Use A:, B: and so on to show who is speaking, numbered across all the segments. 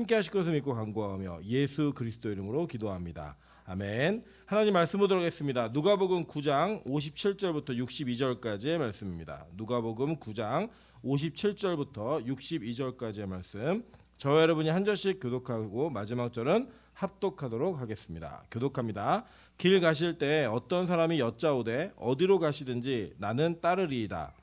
A: 함께 하실 것을 믿고 간구하며 예수 그리스도 이름으로 기도합니다. 아멘. 하나님 말씀 보도록 하겠습니다. 누가복음 9장 57절부터 62절까지의 말씀입니다. 누가복음 9장 57절부터 62절까지의 말씀. 저와 여러분이 한 절씩 교독하고 마지막 절은 합독하도록 하겠습니다. 교독합니다. 길 가실 때 어떤 사람이 여짜오되 어디로 가시든지 나는 따르리이다.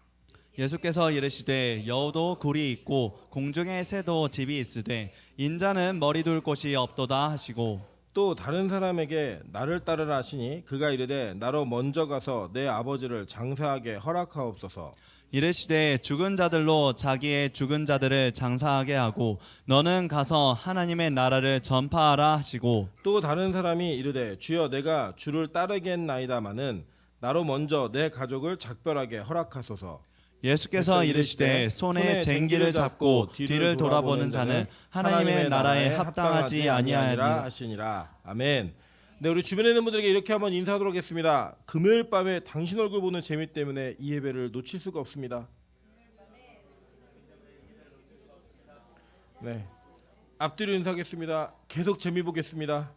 B: 예수께서 이르시되 여우도 굴이 있고 공중의 새도 집이 있으되 인자는 머리 둘 곳이 없도다 하시고
A: 또 다른 사람에게 나를 따르라 하시니 그가 이르되 나로 먼저 가서 내 아버지를 장사하게 허락하옵소서.
B: 이르시되 죽은 자들로 자기의 죽은 자들을 장사하게 하고 너는 가서 하나님의 나라를 전파하라 하시고
A: 또 다른 사람이 이르되 주여 내가 주를 따르겠나이다마는 나로 먼저 내 가족을 작별하게 허락하소서.
B: 예수께서 이르시되 손에 쟁기를 잡고 뒤를 돌아보는 자는 하나님의 나라에 합당하지 아니하리라
A: 하시니라. 아멘. 네, 우리 주변에 있는 분들에게 이렇게 한번 인사하도록 하겠습니다. 금요일 밤에 당신 얼굴 보는 재미 때문에 이 예배를 놓칠 수가 없습니다. 네, 앞뒤로 인사하겠습니다. 계속 재미 보겠습니다.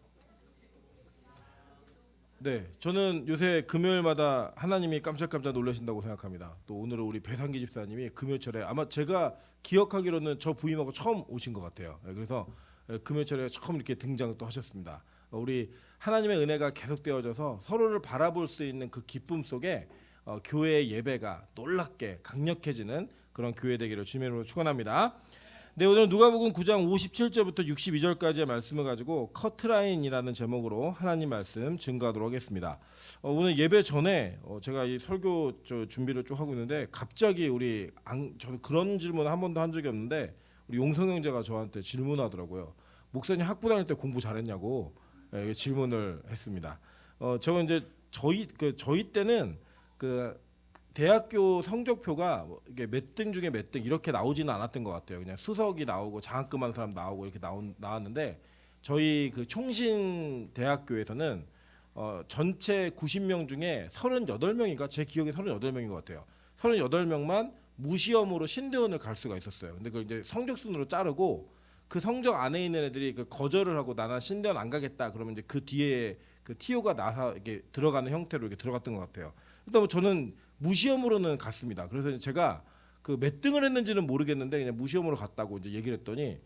A: 네, 저는 요새 금요일마다 하나님이 깜짝깜짝 놀라신다고 생각합니다. 또 오늘은 우리 배상기 집사님이 금요철에 아마 제가 기억하기로는 저 부임하고 처음 오신 것 같아요. 그래서 금요철에 처음 이렇게 등장 또 하셨습니다. 우리 하나님의 은혜가 계속되어져서 서로를 바라볼 수 있는 그 기쁨 속에 교회의 예배가 놀랍게 강력해지는 그런 교회 되기를 주님의 이름으로 축원합니다. 네, 오늘 누가복음 9장 57절부터 62절까지의 말씀을 가지고 커트라인이라는 제목으로 하나님 말씀 증거하도록 하겠습니다. 오늘 예배 전에 제가 이 설교 준비를 쭉 하고 있는데 갑자기 저는 그런 질문 한 번도 한 적이 없는데 우리 용성 형제가 저한테 질문하더라고요. 목사님 학부 다닐 때 공부 잘했냐고 질문을 했습니다. 저는 이제 저희 때는 그 대학교 성적표가 이게 몇 등 중에 몇 등 이렇게 나오지는 않았던 것 같아요. 그냥 수석이 나오고 장학금한 사람 나오고 이렇게 나왔는데 저희 그 총신 대학교에서는 전체 90명 중에 38명인가 제 기억에 38명인 것 같아요. 38명만 무시험으로 신대원을 갈 수가 있었어요. 근데 그걸 이제 성적순으로 자르고 그 성적 안에 있는 애들이 그 거절을 하고 나는 신대원 안 가겠다 그러면 이제 그 뒤에 그 TO가 나서 이렇게 들어가는 형태로 이렇게 들어갔던 것 같아요. 일단 뭐 저는 무시험으로는 갔습니다. 그래서 제가 그 몇 등을 했는지는 모르겠는데 그냥 무시험으로 갔다고 이제 얘기를 했더니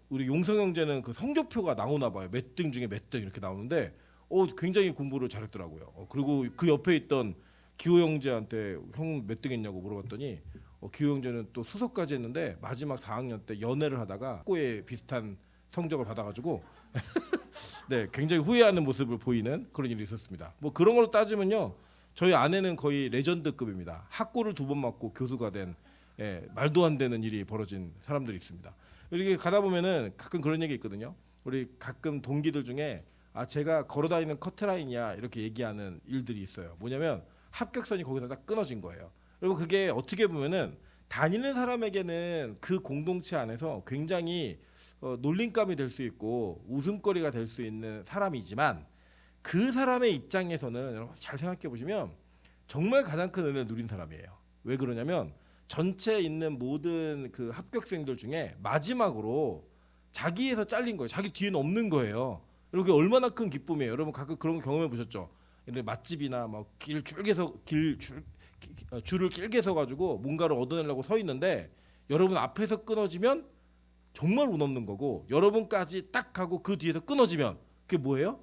A: 우리 용성 형제는 그 성적표가 나오나 봐요. 몇 등 중에 몇 등 이렇게 나오는데 굉장히 공부를 잘했더라고요. 그리고 그 옆에 있던 기호 형제한테 형 몇 등 했냐고 물어봤더니 기호 형제는 또 수석까지 했는데 마지막 4학년 때 연애를 하다가 학고에 비슷한 성적을 받아가지고 네, 굉장히 후회하는 모습을 보이는 그런 일이 있었습니다. 뭐 그런 걸로 따지면요. 저희 아내는 거의 레전드급입니다. 학고를 2번 맞고 교수가 된 말도 안 되는 일이 벌어진 사람들이 있습니다. 이렇게 가다 보면은 가끔 그런 얘기 있거든요. 우리 가끔 동기들 중에 제가 걸어다니는 커트라인이야 이렇게 얘기하는 일들이 있어요. 뭐냐면 합격선이 거기서 딱 끊어진 거예요. 그리고 그게 어떻게 보면은 다니는 사람에게는 그 공동체 안에서 굉장히 놀림감이 될 수 있고 웃음거리가 될 수 있는 사람이지만 그 사람의 입장에서는 여러분 잘 생각해 보시면 정말 가장 큰 은혜를 누린 사람이에요. 왜 그러냐면 전체에 있는 모든 그 합격생들 중에 마지막으로 자기에서 잘린 거예요. 자기 뒤에는 없는 거예요. 이렇게 얼마나 큰 기쁨이에요. 여러분 가끔 그런 거 경험해 보셨죠? 맛집이나 막 줄을 길게 서 가지고 뭔가를 얻어내려고 서 있는데 여러분 앞에서 끊어지면 정말 운 없는 거고 여러분까지 딱 하고 그 뒤에서 끊어지면 그게 뭐예요?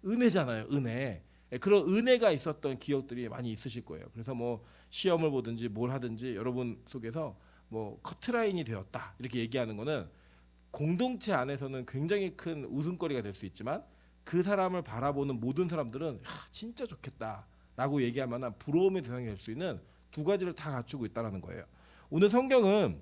A: 은혜잖아요. 은혜. 그런 은혜가 있었던 기억들이 많이 있으실 거예요. 그래서 뭐 시험을 보든지 뭘 하든지 여러분 속에서 뭐 커트라인이 되었다 이렇게 얘기하는 거는 공동체 안에서는 굉장히 큰 웃음거리가 될 수 있지만 그 사람을 바라보는 모든 사람들은 진짜 좋겠다라고 얘기할 만한 부러움의 대상이 될 수 있는 두 가지를 다 갖추고 있다는 거예요. 오늘 성경은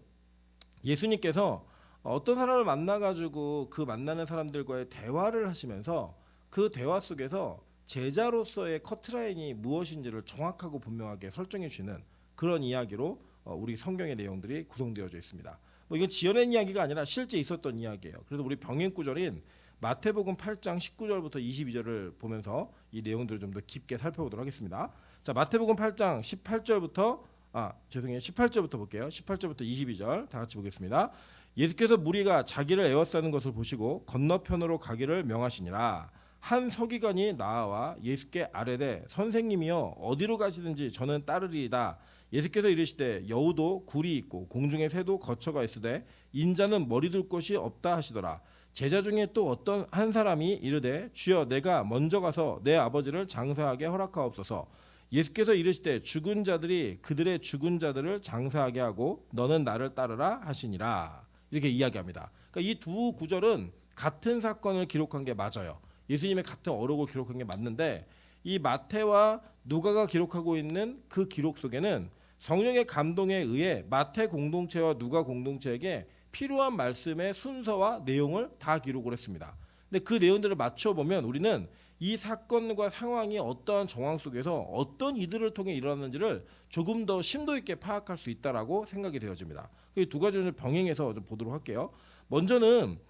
A: 예수님께서 어떤 사람을 만나가지고 그 만나는 사람들과의 대화를 하시면서 그 대화 속에서 제자로서의 커트라인이 무엇인지를 정확하고 분명하게 설정해 주시는 그런 이야기로 우리 성경의 내용들이 구성되어져 있습니다. 뭐 이건 지어낸 이야기가 아니라 실제 있었던 이야기예요. 그래서 우리 병행 구절인 마태복음 8장 19절부터 22절을 보면서 이 내용들을 좀 더 깊게 살펴보도록 하겠습니다. 자, 마태복음 8장 18절부터 18절부터 볼게요. 18절부터 22절 다 같이 보겠습니다. 예수께서 무리가 자기를 에워싸는 것을 보시고 건너편으로 가기를 명하시니라. 한 서기관이 나와 예수께 아뢰되 선생님이여 어디로 가시든지 저는 따르리이다. 예수께서 이르시되 여우도 굴이 있고 공중의 새도 거처가 있으되 인자는 머리 둘 곳이 없다 하시더라. 제자 중에 또 어떤 한 사람이 이르되 주여 내가 먼저 가서 내 아버지를 장사하게 허락하옵소서. 예수께서 이르시되 죽은 자들이 그들의 죽은 자들을 장사하게 하고 너는 나를 따르라 하시니라. 이렇게 이야기합니다. 그러니까 이 두 구절은 같은 사건을 기록한 게 맞아요. 예수님의 같은 어록을 기록한 게 맞는데 이 마태와 누가가 기록하고 있는 그 기록 속에는 성령의 감동에 의해 마태 공동체와 누가 공동체에게 필요한 말씀의 순서와 내용을 다 기록을 했습니다. 근데 그 내용들을 맞춰 보면 우리는 이 사건과 상황이 어떠한 정황 속에서 어떤 이들을 통해 일어났는지를 조금 더 심도 있게 파악할 수 있다라고 생각이 되어집니다. 이 두 가지를 병행해서 좀 보도록 할게요. 먼저는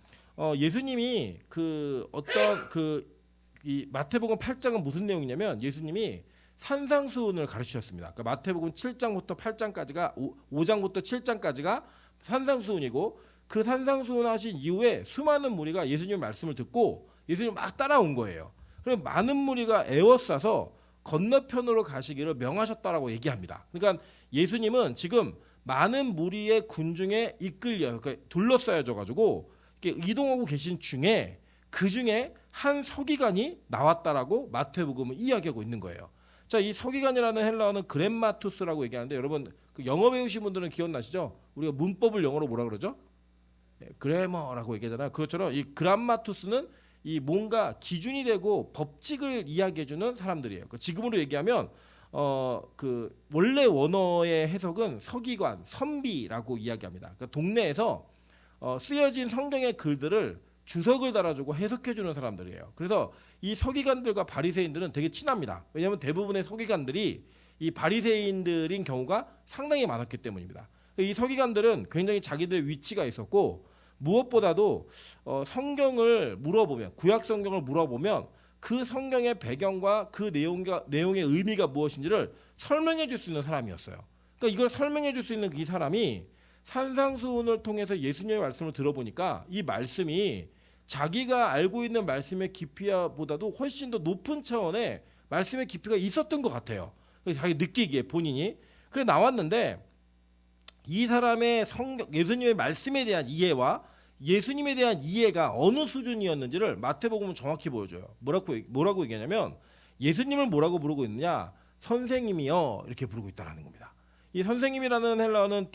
A: 예수님이 이 마태복음 8장은 무슨 내용이냐면 예수님이 산상수훈을 가르치셨습니다. 그러니까 마태복음 7장부터 8장까지가 5장부터 7장까지가 산상수훈이고 그 산상수훈 하신 이후에 수많은 무리가 예수님의 말씀을 듣고 예수님 막 따라온 거예요. 그럼 많은 무리가 에워싸서 건너편으로 가시기를 명하셨다라고 얘기합니다. 그러니까 예수님은 지금 많은 무리의 군중에 이끌려 그러니까 둘러싸여져 가지고 이동하고 계신 중에 그 중에 한 서기관이 나왔다라고 마태복음은 이야기하고 있는 거예요. 자, 이 서기관이라는 헬라어는 그램마투스라고 얘기하는데 여러분 그 영어 배우신 분들은 기억나시죠? 우리가 문법을 영어로 뭐라 그러죠? 그래머라고 얘기하잖아요. 그것처럼 이 그람마투스는 이 뭔가 기준이 되고 법칙을 이야기해주는 사람들이에요. 지금으로 얘기하면 그 원래 원어의 해석은 서기관, 선비라고 이야기합니다. 그러니까 동네에서 쓰여진 성경의 글들을 주석을 달아주고 해석해주는 사람들이에요. 그래서 이 서기관들과 바리새인들은 되게 친합니다. 왜냐하면 대부분의 서기관들이 이 바리새인들인 경우가 상당히 많았기 때문입니다. 이 서기관들은 굉장히 자기들 위치가 있었고 무엇보다도 성경을 물어보면 구약 성경을 물어보면 그 성경의 배경과 그 내용의 의미가 무엇인지를 설명해 줄 수 있는 사람이었어요. 그러니까 이걸 설명해 줄 수 있는 이 사람이 산상수훈을 통해서 예수님의 말씀을 들어보니까 이 말씀이 자기가 알고 있는 말씀의 깊이보다도 훨씬 더 높은 차원의 말씀의 깊이가 있었던 것 같아요. 자기 느끼기에 본인이. 그래 나왔는데 이 사람의 예수님의 말씀에 대한 이해와 예수님에 대한 이해가 어느 수준이었는지를 마태복음은 정확히 보여줘요. 뭐라고 얘기하냐면 예수님을 뭐라고 부르고 있느냐? 선생님이요 이렇게 부르고 있다라는 겁니다. 이 선생님이라는 헬라어는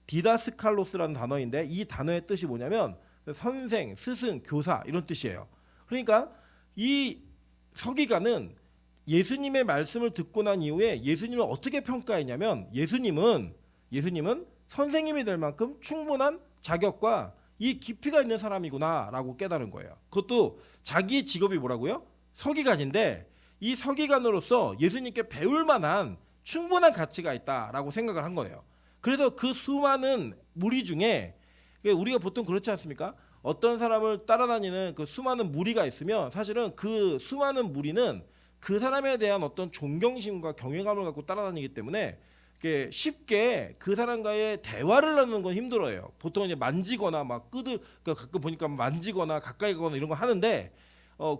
A: 디다스칼로스라는 단어인데 이 단어의 뜻이 뭐냐면 선생, 스승, 교사 이런 뜻이에요. 그러니까 이 서기관은 예수님의 말씀을 듣고 난 이후에 예수님을 어떻게 평가했냐면 예수님은 선생님이 될 만큼 충분한 자격과 이 깊이가 있는 사람이구나라고 깨달은 거예요. 그것도 자기 직업이 뭐라고요? 서기관인데 이 서기관으로서 예수님께 배울 만한 충분한 가치가 있다라고 생각을 한 거예요. 그래서 그 수많은 무리 중에 우리가 보통 그렇지 않습니까? 어떤 사람을 따라다니는 그 수많은 무리가 있으면 사실은 그 수많은 무리는 그 사람에 대한 어떤 존경심과 경외감을 갖고 따라다니기 때문에 쉽게 그 사람과의 대화를 나누는 건 힘들어요. 보통 이제 만지거나 막 가끔 보니까 만지거나 가까이 가거나 이런 거 하는데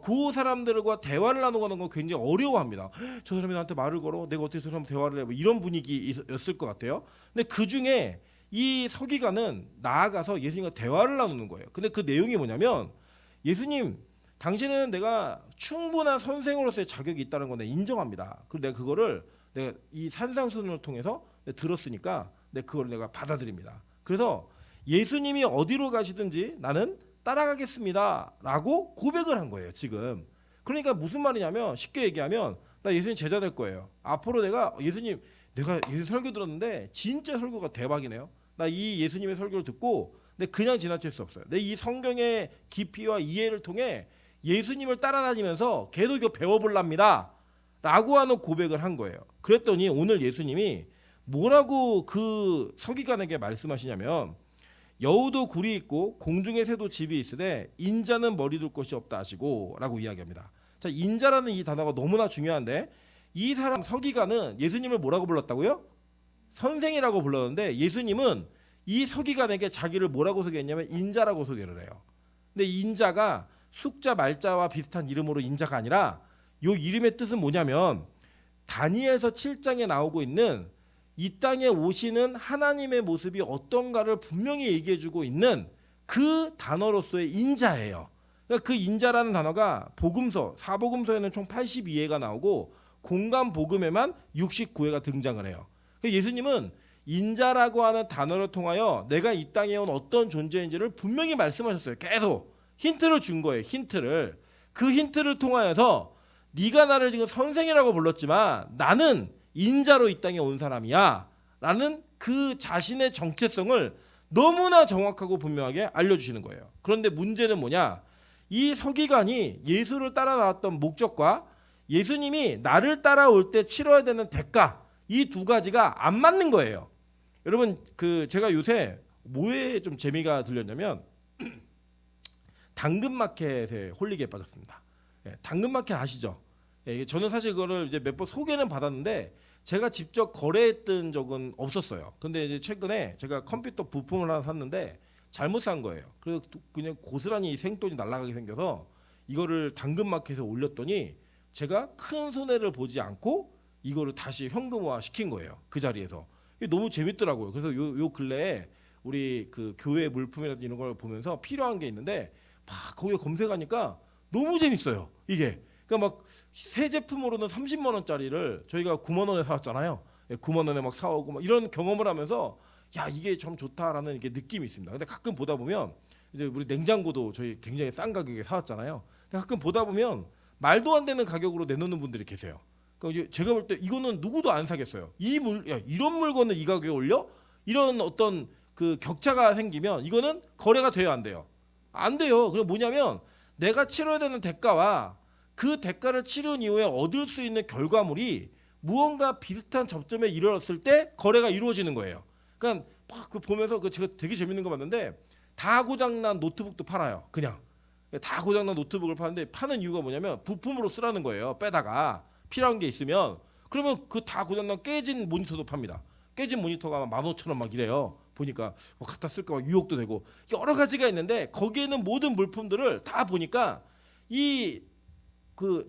A: 그 사람들과 대화를 나누는 건 굉장히 어려워합니다. 저 사람이 나한테 말을 걸어 내가 어떻게 저 사람 대화를 해 뭐 이런 분위기였을 것 같아요. 근데 그 중에 이 서기관은 나아가서 예수님과 대화를 나누는 거예요. 근데 그 내용이 뭐냐면 예수님 당신은 내가 충분한 선생으로서의 자격이 있다는 건 내가 인정합니다. 그리고 내가 이 산상수훈을 통해서 들었으니까 그걸 내가 받아들입니다. 그래서 예수님이 어디로 가시든지 나는 따라가겠습니다 라고 고백을 한 거예요 지금. 그러니까 무슨 말이냐면 쉽게 얘기하면 나 예수님 제자 될 거예요. 앞으로 내가 예수님 설교 들었는데 진짜 설교가 대박이네요. 나 이 예수님의 설교를 듣고 그냥 지나칠 수 없어요. 내 이 성경의 깊이와 이해를 통해 예수님을 따라다니면서 계속 이거 배워볼랍니다 라고 하는 고백을 한 거예요. 그랬더니 오늘 예수님이 뭐라고 그 서기관에게 말씀하시냐면 여우도 굴이 있고 공중의 새도 집이 있으되 인자는 머리 둘 곳이 없다 하시고 라고 이야기합니다. 자, 인자라는 이 단어가 너무나 중요한데 이 사람 서기관은 예수님을 뭐라고 불렀다고요? 선생이라고 불렀는데 예수님은 이 서기관에게 자기를 뭐라고 소개했냐면 인자라고 소개를 해요. 근데 인자가 숙자 말자와 비슷한 이름으로 인자가 아니라 요 이름의 뜻은 뭐냐면 다니엘서 7장에 나오고 있는 이 땅에 오시는 하나님의 모습이 어떤가를 분명히 얘기해주고 있는 그 단어로서의 인자예요. 그러니까 그 인자라는 단어가 복음서, 사복음서에는 총 82회가 나오고 공간 복음에만 69회가 등장을 해요. 예수님은 인자라고 하는 단어를 통하여 내가 이 땅에 온 어떤 존재인지를 분명히 말씀하셨어요. 계속 힌트를 준 거예요. 힌트를. 그 힌트를 통하여서 네가 나를 지금 선생이라고 불렀지만 나는 인자로 이 땅에 온 사람이야 라는 그 자신의 정체성을 너무나 정확하고 분명하게 알려주시는 거예요. 그런데 문제는 뭐냐, 이 서기관이 예수를 따라 나왔던 목적과 예수님이 나를 따라올 때 치러야 되는 대가, 이 두 가지가 안 맞는 거예요. 여러분, 제가 요새 뭐에 좀 재미가 들렸냐면 당근마켓에 홀리게 빠졌습니다. 당근마켓 아시죠? 저는 사실 그거를 이제 몇 번 소개는 받았는데 제가 직접 거래했던 적은 없었어요. 근데 이제 최근에 제가 컴퓨터 부품을 하나 샀는데 잘못 산 거예요. 그래서 그냥 고스란히 생돈이 날아가게 생겨서 이거를 당근마켓에 올렸더니 제가 큰 손해를 보지 않고 이거를 다시 현금화 시킨 거예요. 그 자리에서. 이게 너무 재밌더라고요. 그래서 요 근래에 우리 그 교회 물품이라든지 이런 걸 보면서 필요한 게 있는데 막 거기에 검색하니까 너무 재밌어요. 이게. 그러니까 막 새 제품으로는 30만 원짜리를 저희가 9만 원에 사왔잖아요. 9만 원에 막 사오고 막 이런 경험을 하면서 야, 이게 참 좋다라는 이렇게 느낌이 있습니다. 근데 가끔 보다 보면 이제 우리 냉장고도 저희 굉장히 싼 가격에 사왔잖아요. 근데 가끔 보다 보면 말도 안 되는 가격으로 내놓는 분들이 계세요. 그러니까 제가 볼 때 이거는 누구도 안 사겠어요. 이런 물건을 이 가격에 올려? 이런 어떤 그 격차가 생기면 이거는 거래가 돼요, 안 돼요? 안 돼요. 그럼 뭐냐면 내가 치러야 되는 대가와 그 대가를 치른 이후에 얻을 수 있는 결과물이 무언가 비슷한 접점에 이르렀을 때 거래가 이루어지는 거예요. 그러니까 막 보면서 제가 되게 재밌는 거 봤는데 다 고장난 노트북도 팔아요. 그냥 다 고장난 노트북을 파는데 파는 이유가 뭐냐면 부품으로 쓰라는 거예요. 빼다가 필요한 게 있으면 그러면 그 다 고장난 깨진 모니터도 팝니다. 깨진 모니터가 15,000원 막 이래요. 보니까 뭐 갖다 쓸까 봐 유혹도 되고 여러 가지가 있는데 거기에는 모든 물품들을 다 보니까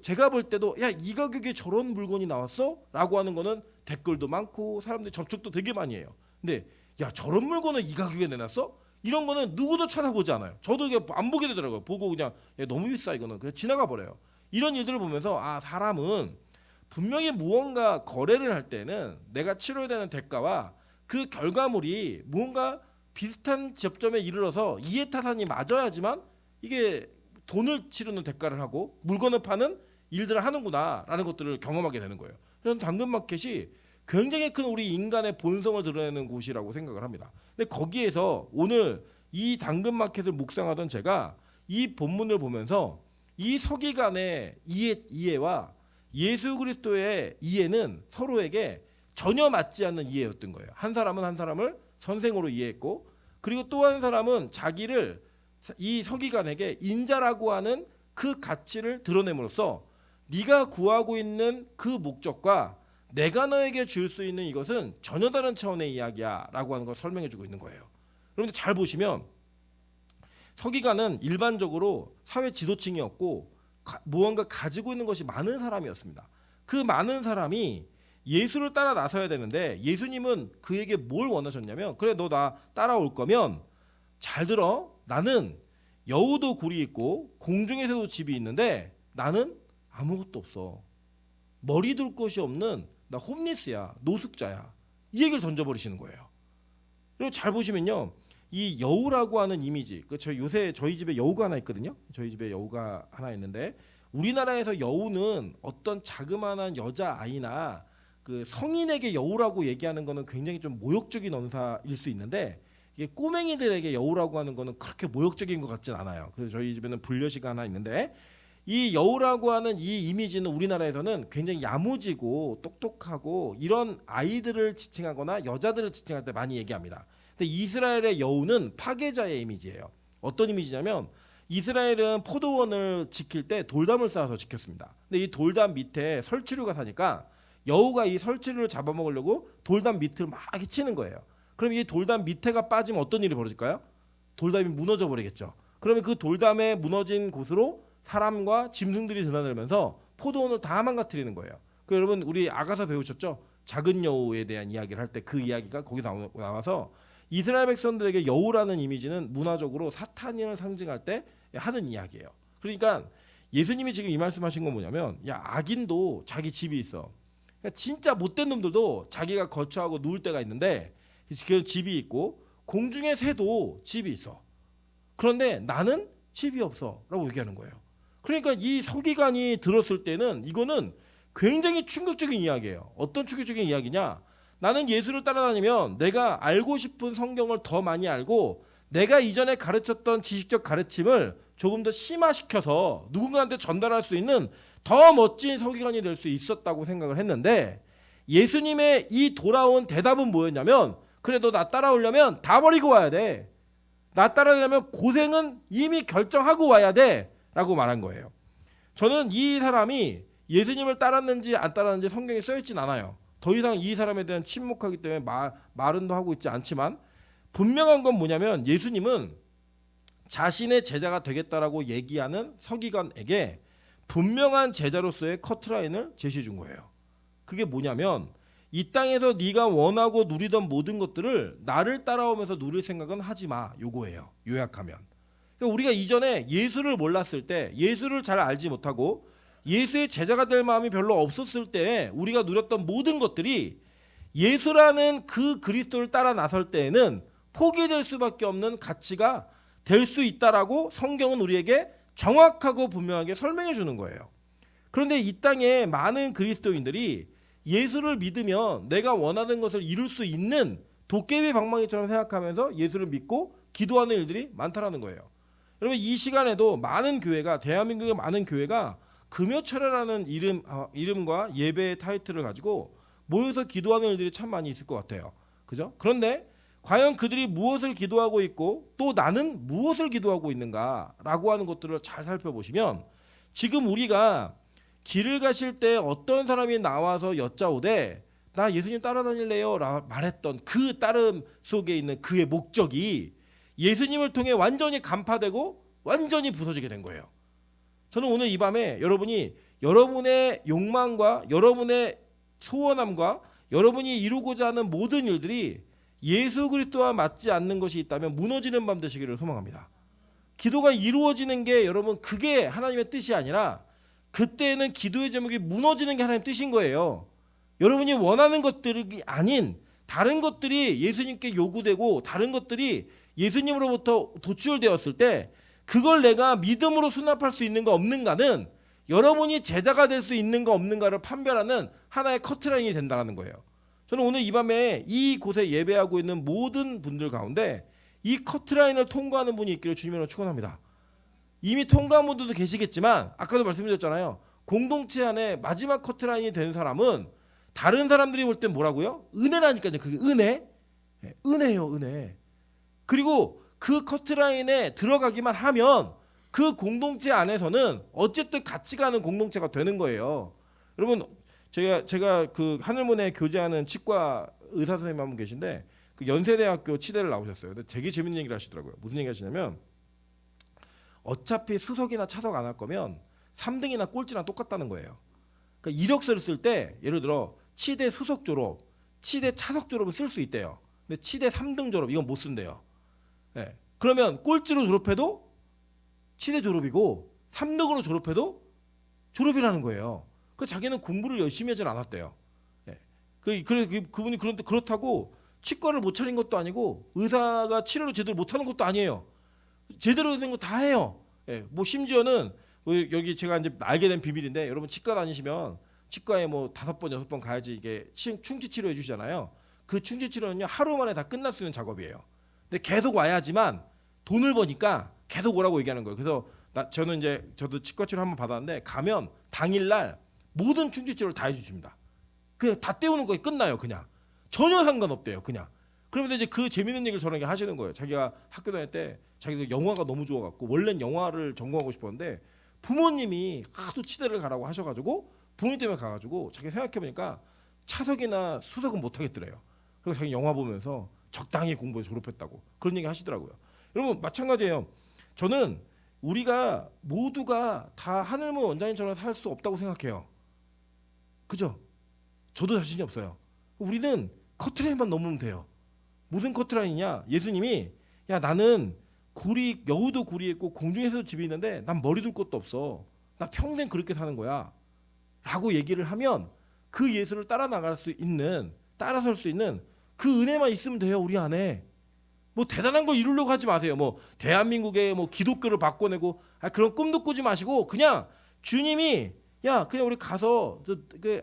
A: 제가 볼 때도 야, 이 가격에 저런 물건이 나왔어? 라고 하는 거는 댓글도 많고 사람들이 접촉도 되게 많이 해요. 근데 야, 저런 물건을 이 가격에 내놨어? 이런 거는 누구도 찾아보지 않아요. 저도 이게 안 보게 되더라고요. 보고 그냥 야, 너무 비싸 이거는 그냥 지나가 버려요. 이런 일들을 보면서 사람은 분명히 무언가 거래를 할 때는 내가 치러야 되는 대가와 그 결과물이 무언가 비슷한 접점에 이르러서 이해타산이 맞아야지만 이게 돈을 치르는 대가를 하고 물건을 파는 일들을 하는구나라는 것들을 경험하게 되는 거예요. 저는 당근마켓이 굉장히 큰 우리 인간의 본성을 드러내는 곳이라고 생각을 합니다. 근데 거기에서 오늘 이 당근마켓을 묵상하던 제가 이 본문을 보면서 이 서기관의 이해와 예수 그리스도의 이해는 서로에게 전혀 맞지 않는 이해였던 거예요. 한 사람은 한 사람을 선생으로 이해했고 그리고 또 한 사람은 자기를 이 서기관에게 인자라고 하는 그 가치를 드러냄으로써 네가 구하고 있는 그 목적과 내가 너에게 줄 수 있는 이것은 전혀 다른 차원의 이야기야 라고 하는 걸 설명해 주고 있는 거예요. 여러분들 잘 보시면 서기관은 일반적으로 사회 지도층이었고 무언가 가지고 있는 것이 많은 사람이었습니다. 그 많은 사람이 예수를 따라 나서야 되는데 예수님은 그에게 뭘 원하셨냐면 그래, 너 나 따라올 거면 잘 들어. 나는 여우도 굴이 있고 공중에서도 집이 있는데 나는 아무것도 없어. 머리 둘 곳이 없는 나 홈리스야. 노숙자야. 이 얘기를 던져버리시는 거예요. 그리고 잘 보시면요. 이 여우라고 하는 이미지, 요새 저희 집에 여우가 하나 있거든요. 저희 집에 여우가 하나 있는데 우리나라에서 여우는 어떤 자그마한 여자아이나 그 성인에게 여우라고 얘기하는 거는 굉장히 좀 모욕적인 언사일 수 있는데 이게 꼬맹이들에게 여우라고 하는 거는 그렇게 모욕적인 것 같진 않아요. 그래서 저희 집에는 불려시가 하나 있는데 이 여우라고 하는 이 이미지는 우리나라에서는 굉장히 야무지고 똑똑하고 이런 아이들을 지칭하거나 여자들을 지칭할 때 많이 얘기합니다. 근데 이스라엘의 여우는 파괴자의 이미지예요. 어떤 이미지냐면 이스라엘은 포도원을 지킬 때 돌담을 쌓아서 지켰습니다. 근데 이 돌담 밑에 설치류가 사니까 여우가 이 설치류를 잡아먹으려고 돌담 밑을 막 치는 거예요. 그럼 이 돌담 밑에가 빠지면 어떤 일이 벌어질까요? 돌담이 무너져 버리겠죠. 그러면 그 돌담에 무너진 곳으로 사람과 짐승들이 드나들면서 포도원을 다 망가뜨리는 거예요. 그 여러분 우리 아가서 배우셨죠? 작은 여우에 대한 이야기를 할 때 그 이야기가 거기 나와서 이스라엘 백성들에게 여우라는 이미지는 문화적으로 사탄을 상징할 때 하는 이야기예요. 그러니까 예수님이 지금 이 말씀하신 건 뭐냐면 야 악인도 자기 집이 있어. 그러니까 진짜 못된 놈들도 자기가 거처하고 누울 때가 있는데 그 집이 있고 공중의 새도 집이 있어. 그런데 나는 집이 없어라고 얘기하는 거예요. 그러니까 이 서기관이 들었을 때는 이거는 굉장히 충격적인 이야기예요. 어떤 충격적인 이야기냐? 나는 예수를 따라다니면 내가 알고 싶은 성경을 더 많이 알고 내가 이전에 가르쳤던 지식적 가르침을 조금 더 심화시켜서 누군가한테 전달할 수 있는 더 멋진 서기관이 될 수 있었다고 생각을 했는데 예수님의 이 돌아온 대답은 뭐였냐면 그래도 나 따라오려면 다 버리고 와야 돼. 나 따라오려면 고생은 이미 결정하고 와야 돼 라고 말한 거예요. 저는 이 사람이 예수님을 따랐는지 안 따랐는지 성경에 써있진 않아요. 더 이상 이 사람에 대한 침묵하기 때문에 말은 하고 있지 않지만 분명한 건 뭐냐면 예수님은 자신의 제자가 되겠다라고 얘기하는 서기관에게 분명한 제자로서의 커트라인을 제시해 준 거예요. 그게 뭐냐면 이 땅에서 네가 원하고 누리던 모든 것들을 나를 따라오면서 누릴 생각은 하지 마. 요거예요. 요약하면. 그러니까 우리가 이전에 예수를 몰랐을 때 예수를 잘 알지 못하고 예수의 제자가 될 마음이 별로 없었을 때 우리가 누렸던 모든 것들이 예수라는 그 그리스도를 따라 나설 때에는 포기될 수밖에 없는 가치가 될 수 있다라고 성경은 우리에게 정확하고 분명하게 설명해 주는 거예요. 그런데 이 땅에 많은 그리스도인들이 예수를 믿으면 내가 원하는 것을 이룰 수 있는 도깨비 방망이처럼 생각하면서 예수를 믿고 기도하는 일들이 많다라는 거예요. 여러분 이 시간에도 많은 교회가 대한민국의 많은 교회가 금요철회라는 이름과 예배의 타이틀을 가지고 모여서 기도하는 일들이 참 많이 있을 것 같아요. 그죠? 그런데 과연 그들이 무엇을 기도하고 있고 또 나는 무엇을 기도하고 있는가라고 하는 것들을 잘 살펴보시면 지금 우리가 길을 가실 때 어떤 사람이 나와서 여짜오되 나 예수님 따라다닐래요 라고 말했던 그 따름 속에 있는 그의 목적이 예수님을 통해 완전히 간파되고 완전히 부서지게 된 거예요. 저는 오늘 이 밤에 여러분이 여러분의 욕망과 여러분의 소원함과 여러분이 이루고자 하는 모든 일들이 예수 그리스도와 맞지 않는 것이 있다면 무너지는 밤 되시기를 소망합니다. 기도가 이루어지는 게 여러분 그게 하나님의 뜻이 아니라 그때는 기도의 제목이 무너지는 게 하나님의 뜻인 거예요. 여러분이 원하는 것들이 아닌 다른 것들이 예수님께 요구되고 다른 것들이 예수님으로부터 도출되었을 때 그걸 내가 믿음으로 수납할 수 있는가 없는가는 여러분이 제자가 될 수 있는가 없는가를 판별하는 하나의 커트라인이 된다는 거예요. 저는 오늘 이 밤에 이곳에 예배하고 있는 모든 분들 가운데 이 커트라인을 통과하는 분이 있기를 주님으로 축원합니다. 이미 통과한 분들도 계시겠지만 아까도 말씀드렸잖아요. 공동체 안에 마지막 커트라인이 된 사람은 다른 사람들이 볼 땐 뭐라고요? 은혜라니까요. 그게 은혜. 은혜예요, 은혜. 그리고 그 커트라인에 들어가기만 하면 그 공동체 안에서는 어쨌든 같이 가는 공동체가 되는 거예요. 여러분 제가 그 하늘문에 교제하는 치과 의사 선생님 한 분 계신데 그 연세대학교 치대를 나오셨어요. 근데 되게 재밌는 얘기를 하시더라고요. 무슨 얘기 하시냐면 어차피 수석이나 차석 안 할 거면 3등이나 꼴찌나 똑같다는 거예요. 그러니까 이력서를 쓸 때 예를 들어 치대 수석 졸업, 치대 차석 졸업을 쓸 수 있대요. 근데 치대 3등 졸업 이건 못 쓴대요. 네. 그러면 꼴찌로 졸업해도 치대 졸업이고 3등으로 졸업해도 졸업이라는 거예요. 그 자기는 공부를 열심히 하진 않았대요. 네. 그분이 그런데 그렇다고 치과를 못 차린 것도 아니고 의사가 치료를 제대로 못하는 것도 아니에요. 제대로 된 거 다 해요. 네. 뭐 심지어는 여기 제가 이제 알게 된 비밀인데 여러분 치과 다니시면 치과에 뭐 5번 6번 가야지 이게 충치 치료해 주시잖아요. 그 충치 치료는요 하루 만에 다 끝날 수 있는 작업이에요. 근데 계속 와야지만 돈을 버니까 계속 오라고 얘기하는 거예요. 그래서 저도 치과 치료 한번 받았는데 가면 당일날 모든 충치 치료를 다 해주십니다. 그냥 다 때우는 거에 끝나요. 그냥 전혀 상관없대요. 그냥. 그러면 이제 그 재밌는 얘기를 저에게 하시는 거예요. 자기가 학교 다닐 때 자기가 영화가 너무 좋아갖고 원래는 영화를 전공하고 싶었는데 부모님이 하도 치대를 가라고 하셔가지고 부모님 때문에 가가지고 자기 생각해보니까 차석이나 수석은 못하겠더래요. 그래서 자기 영화 보면서 적당히 공부해서 졸업했다고 그런 얘기 하시더라고요. 여러분 마찬가지예요. 저는 우리가 모두가 다 하늘문 원장님처럼 살 수 없다고 생각해요. 그죠? 저도 자신이 없어요. 우리는 커트라인만 넘으면 돼요. 무슨 커트라인이냐? 예수님이 야 나는 여우도 굴이 있고 공중에서도 집이 있는데 난 머리 둘 곳도 없어. 나 평생 그렇게 사는 거야. 라고 얘기를 하면 그 예수를 따라설 수 있는 그 은혜만 있으면 돼요. 우리 안에. 뭐 대단한 걸 이루려고 하지 마세요. 뭐 대한민국의 뭐 기독교를 바꿔내고 그런 꿈도 꾸지 마시고 그냥 주님이 야 그냥 우리 가서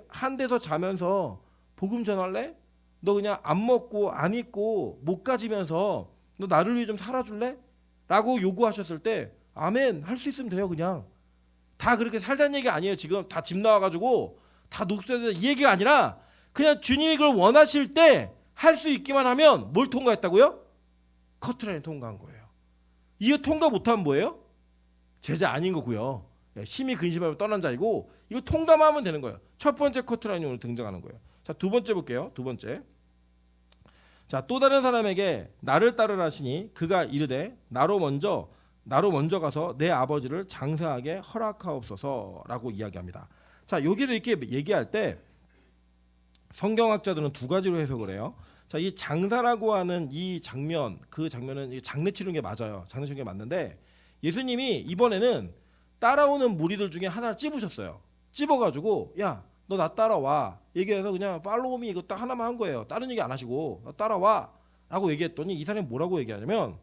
A: 한 데서 자면서 복음 전할래? 너 그냥 안 먹고 안 입고 못 가지면서 너 나를 위해 좀 살아줄래? 라고 요구하셨을 때 아멘 할 수 있으면 돼요. 그냥 다 그렇게 살자는 얘기 아니에요. 지금 다 집 나와가지고 다 녹수해서 이 얘기가 아니라 그냥 주님이 그걸 원하실 때 할 수 있기만 하면 뭘 통과했다고요? 커트라인 통과한 거예요. 이거 통과 못하면 뭐예요? 제자 아닌 거고요. 심히 근심하며 떠난 자이고 이거 통과하면 되는 거예요. 첫 번째 커트라인이 오늘 등장하는 거예요. 자, 두 번째 볼게요. 두 번째. 자, 또 다른 사람에게 나를 따르라 하시니 그가 이르되 나로 먼저 가서 내 아버지를 장사하게 허락하옵소서라고 이야기합니다. 자, 여기를 이렇게 얘기할 때 성경학자들은 두 가지로 해석을 해요. 자, 이 장사라고 하는 이 장면, 그 장면은 장례 치르는 게 맞아요. 장례 치르는 게 맞는데 예수님이 이번에는 따라오는 무리들 중에 하나를 찝으셨어요. 찝어가지고 야, 너 나 따라와. 얘기해서 그냥 팔로우미 이거 딱 하나만 한 거예요. 다른 얘기 안 하시고 나 따라와라고 얘기했더니 이 사람이 뭐라고 얘기하냐면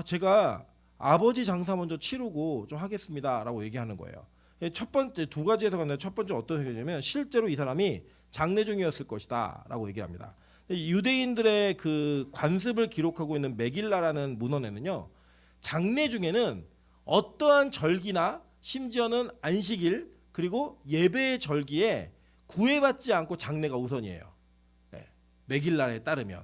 A: 제가 아버지 장사 먼저 치르고 좀 하겠습니다라고 얘기하는 거예요. 첫 번째 두 가지 해석인데 첫 번째 어떤 해석이냐면 실제로 이 사람이 장례 중이었을 것이다라고 얘기합니다. 유대인들의 그 관습을 기록하고 있는 메길라라는 문헌에는요, 장례 중에는 어떠한 절기나 심지어는 안식일 그리고 예배의 절기에 구애받지 않고 장례가 우선이에요. 메길라에 따르면.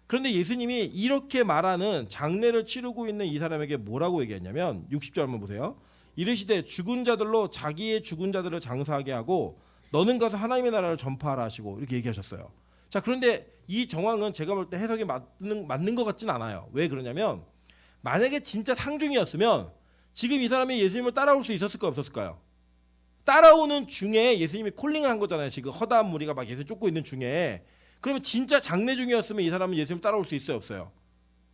A: 그런데 예수님이 이렇게 말하는 장례를 치르고 있는 이 사람에게 뭐라고 얘기했냐면 60절 한번 보세요. 이르시되 죽은 자들로 자기의 죽은 자들을 장사하게 하고 너는 가서 하나님의 나라를 전파하라 하시고 이렇게 얘기하셨어요. 자, 그런데 이 정황은 제가 볼 때 해석이 맞는 것 같진 않아요. 왜 그러냐면 만약에 진짜 상중이었으면 지금 이 사람이 예수님을 따라올 수 있었을까요? 없었을까요? 따라오는 중에 예수님이 콜링을 한 거잖아요. 지금 허다한 무리가 막 예수님 쫓고 있는 중에. 그러면 진짜 장례 중이었으면 이 사람은 예수님을 따라올 수 있어요? 없어요?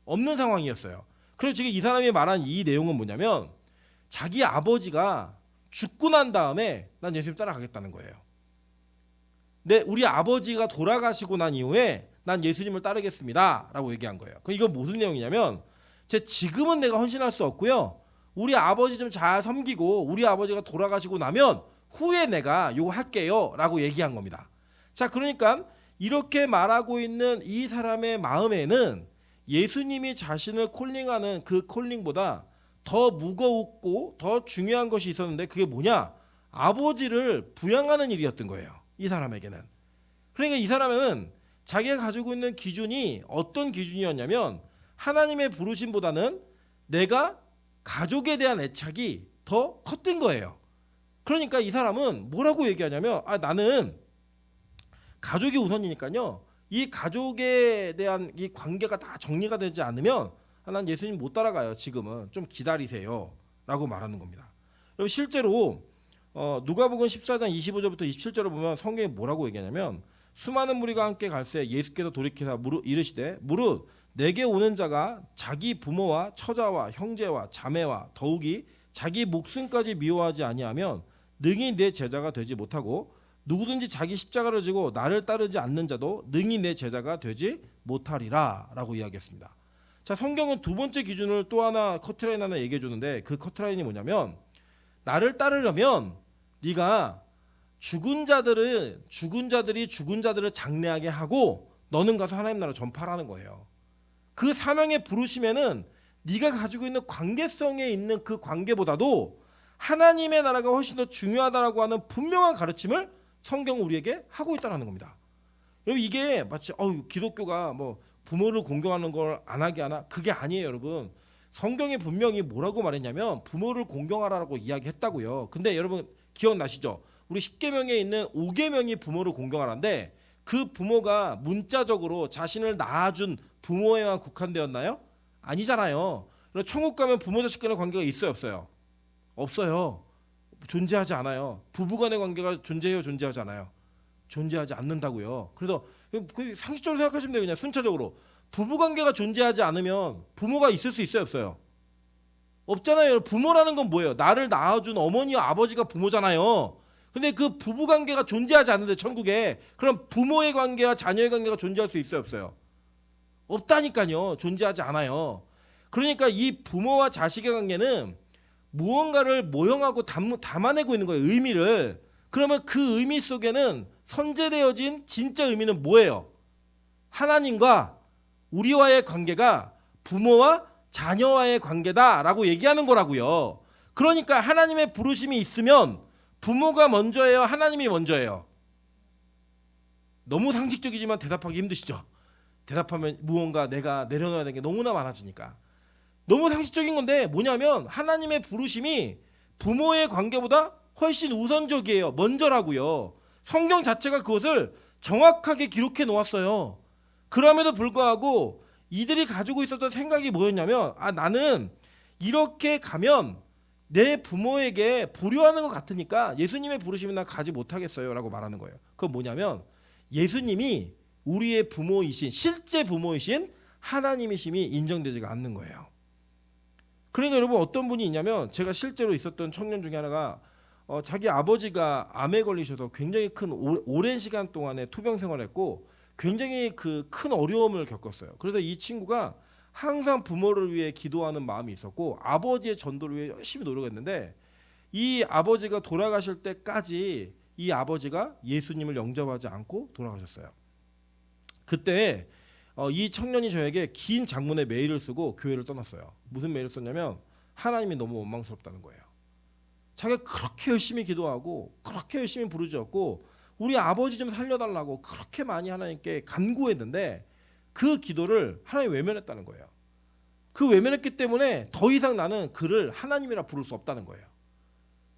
A: 없는 상황이었어요. 그럼 지금 이 사람이 말한 이 내용은 뭐냐면 자기 아버지가 죽고 난 다음에 난 예수님 따라가겠다는 거예요. 우리 아버지가 돌아가시고 난 이후에 난 예수님을 따르겠습니다 라고 얘기한 거예요. 그럼 이건 무슨 내용이냐면 지금은 내가 헌신할 수 없고요. 우리 아버지 좀 잘 섬기고 우리 아버지가 돌아가시고 나면 후에 내가 요거 할게요 라고 얘기한 겁니다. 자, 그러니까 이렇게 말하고 있는 이 사람의 마음에는 예수님이 자신을 콜링하는 그 콜링보다 더 무겁고 더 중요한 것이 있었는데 그게 뭐냐? 아버지를 부양하는 일이었던 거예요. 이 사람에게는. 그러니까 이 사람은 자기가 가지고 있는 기준이 어떤 기준이었냐면 하나님의 부르심보다는 내가 가족에 대한 애착이 더 컸던 거예요. 그러니까 이 사람은 뭐라고 얘기하냐면 나는 가족이 우선이니까요. 이 가족에 대한 이 관계가 다 정리가 되지 않으면 난 예수님 못 따라가요. 지금은 좀 기다리세요 라고 말하는 겁니다. 여러분 실제로 누가복음 14장 25절부터 27절을 보면 성경이 뭐라고 얘기하냐면 수많은 무리가 함께 갈새 예수께서 돌이키사 이르시되 무릇 내게 오는 자가 자기 부모와 처자와 형제와 자매와 더욱이 자기 목숨까지 미워하지 아니하면 능히 내 제자가 되지 못하고 누구든지 자기 십자가를 지고 나를 따르지 않는 자도 능히 내 제자가 되지 못하리라 라고 이야기했습니다. 자, 성경은 두 번째 기준을 또 하나 커트라인 하나 얘기해 주는데 그 커트라인이 뭐냐면 나를 따르려면 네가 죽은 자들이 죽은 자들을 장례하게 하고 너는 가서 하나님 나라 전파하라는 거예요. 그 사명에 부르시면은 네가 가지고 있는 관계성에 있는 그 관계보다도 하나님의 나라가 훨씬 더 중요하다라고 하는 분명한 가르침을 성경은 우리에게 하고 있다는 겁니다. 여러분 이게 마치 기독교가 뭐 부모를 공경하는 걸 안 하게 하나? 그게 아니에요, 여러분. 성경에 분명히 뭐라고 말했냐면 부모를 공경하라고 이야기했다고요. 근데 여러분 기억나시죠? 우리 10계명에 있는 5계명이 부모를 공경하라는데 그 부모가 문자적으로 자신을 낳아준 부모에만 국한되었나요? 아니잖아요. 천국 가면 부모 자식 간의 관계가 있어요, 없어요? 없어요. 존재하지 않아요. 부부간의 관계가 존재해요, 존재하지 않아요? 존재하지 않는다고요. 그래서 그 상식적으로 생각하시면 돼요. 그냥 순차적으로 부부관계가 존재하지 않으면 부모가 있을 수 있어요, 없어요? 없잖아요. 부모라는 건 뭐예요? 나를 낳아준 어머니와 아버지가 부모잖아요. 근데 그 부부관계가 존재하지 않는데 천국에 그럼 부모의 관계와 자녀의 관계가 존재할 수 있어요, 없어요? 없다니까요. 존재하지 않아요. 그러니까 이 부모와 자식의 관계는 무언가를 모형하고 담아내고 있는 거예요. 의미를. 그러면 그 의미 속에는 선제되어진 진짜 의미는 뭐예요? 하나님과 우리와의 관계가 부모와 자녀와의 관계다라고 얘기하는 거라고요. 그러니까 하나님의 부르심이 있으면 부모가 먼저예요, 하나님이 먼저예요? 너무 상식적이지만 대답하기 힘드시죠? 대답하면 무언가 내가 내려놔야 되는 게 너무나 많아지니까. 너무 상식적인 건데 뭐냐면 하나님의 부르심이 부모의 관계보다 훨씬 우선적이에요. 먼저라고요. 성경 자체가 그것을 정확하게 기록해 놓았어요. 그럼에도 불구하고 이들이 가지고 있었던 생각이 뭐였냐면 나는 이렇게 가면 내 부모에게 불효하는 것 같으니까 예수님의 부르심은 난 가지 못하겠어요 라고 말하는 거예요. 그건 뭐냐면 예수님이 우리의 부모이신 실제 부모이신 하나님이심이 인정되지가 않는 거예요. 그러니까 여러분 어떤 분이 있냐면 제가 실제로 있었던 청년 중에 하나가 자기 아버지가 암에 걸리셔서 굉장히 큰 오랜 시간 동안에 투병 생활했고 굉장히 그 큰 어려움을 겪었어요. 그래서 이 친구가 항상 부모를 위해 기도하는 마음이 있었고 아버지의 전도를 위해 열심히 노력했는데 이 아버지가 돌아가실 때까지 이 아버지가 예수님을 영접하지 않고 돌아가셨어요. 그때 이 청년이 저에게 긴 장문의 메일을 쓰고 교회를 떠났어요. 무슨 메일을 썼냐면 하나님이 너무 원망스럽다는 거예요. 자기가 그렇게 열심히 기도하고 그렇게 열심히 부르짖었고 우리 아버지 좀 살려달라고 그렇게 많이 하나님께 간구했는데 그 기도를 하나님이 외면했다는 거예요. 그 외면했기 때문에 더 이상 나는 그를 하나님이라 부를 수 없다는 거예요.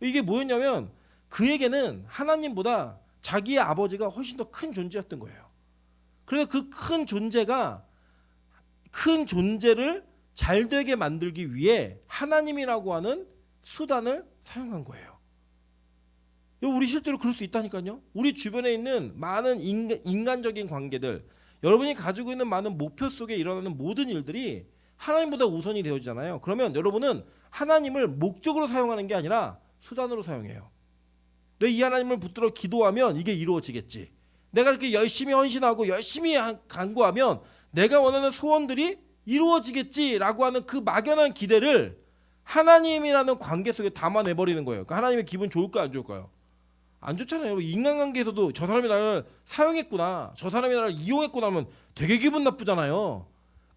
A: 이게 뭐였냐면 그에게는 하나님보다 자기의 아버지가 훨씬 더 큰 존재였던 거예요. 그래서 그 큰 존재가 큰 존재를 잘 되게 만들기 위해 하나님이라고 하는 수단을 사용한 거예요. 우리 실제로 그럴 수 있다니까요. 우리 주변에 있는 많은 인간적인 관계들, 여러분이 가지고 있는 많은 목표 속에 일어나는 모든 일들이 하나님보다 우선이 되어지잖아요. 그러면 여러분은 하나님을 목적으로 사용하는 게 아니라 수단으로 사용해요. 내 이 하나님을 붙들어 기도하면 이게 이루어지겠지. 내가 이렇게 열심히 헌신하고 열심히 간구하면 내가 원하는 소원들이 이루어지겠지라고 하는 그 막연한 기대를 하나님이라는 관계 속에 담아내버리는 거예요. 그러니까 하나님의 기분 좋을까요, 안 좋을까요? 안 좋잖아요. 인간관계에서도 저 사람이 나를 사용했구나, 저 사람이 나를 이용했구나 하면 되게 기분 나쁘잖아요.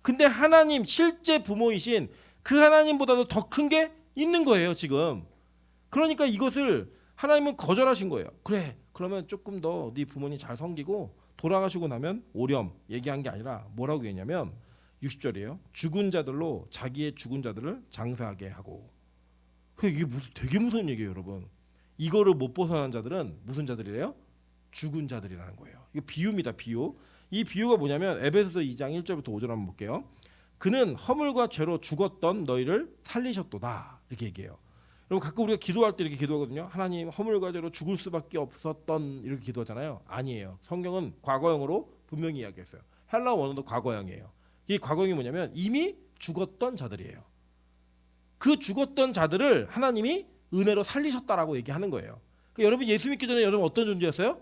A: 근데 하나님 실제 부모이신 그 하나님보다도 더 큰 게 있는 거예요 지금. 그러니까 이것을 하나님은 거절하신 거예요. 그래, 그러면 조금 더 네 부모님 잘 섬기고 돌아가시고 나면 오렴 얘기한 게 아니라 뭐라고 했냐면 60절이에요. 죽은 자들로 자기의 죽은 자들을 장사하게 하고. 이게 되게 무서운 얘기예요 여러분. 이거를 못 벗어난 자들은 무슨 자들이래요? 죽은 자들이라는 거예요. 이거 비유입니다. 비유. 이 비유가 뭐냐면 에베소서 2장 1절부터 5절 한번 볼게요. 그는 허물과 죄로 죽었던 너희를 살리셨도다 이렇게 얘기해요. 여러분 가끔 우리가 기도할 때 이렇게 기도하거든요. 하나님 허물과 죄로 죽을 수밖에 없었던 이렇게 기도하잖아요. 아니에요. 성경은 과거형으로 분명히 이야기했어요. 헬라어 원어도 과거형이에요. 이 과거형이 뭐냐면 이미 죽었던 자들이에요. 그 죽었던 자들을 하나님이 은혜로 살리셨다라고 얘기하는 거예요. 그러니까 여러분 예수 믿기 전에 여러분 어떤 존재였어요?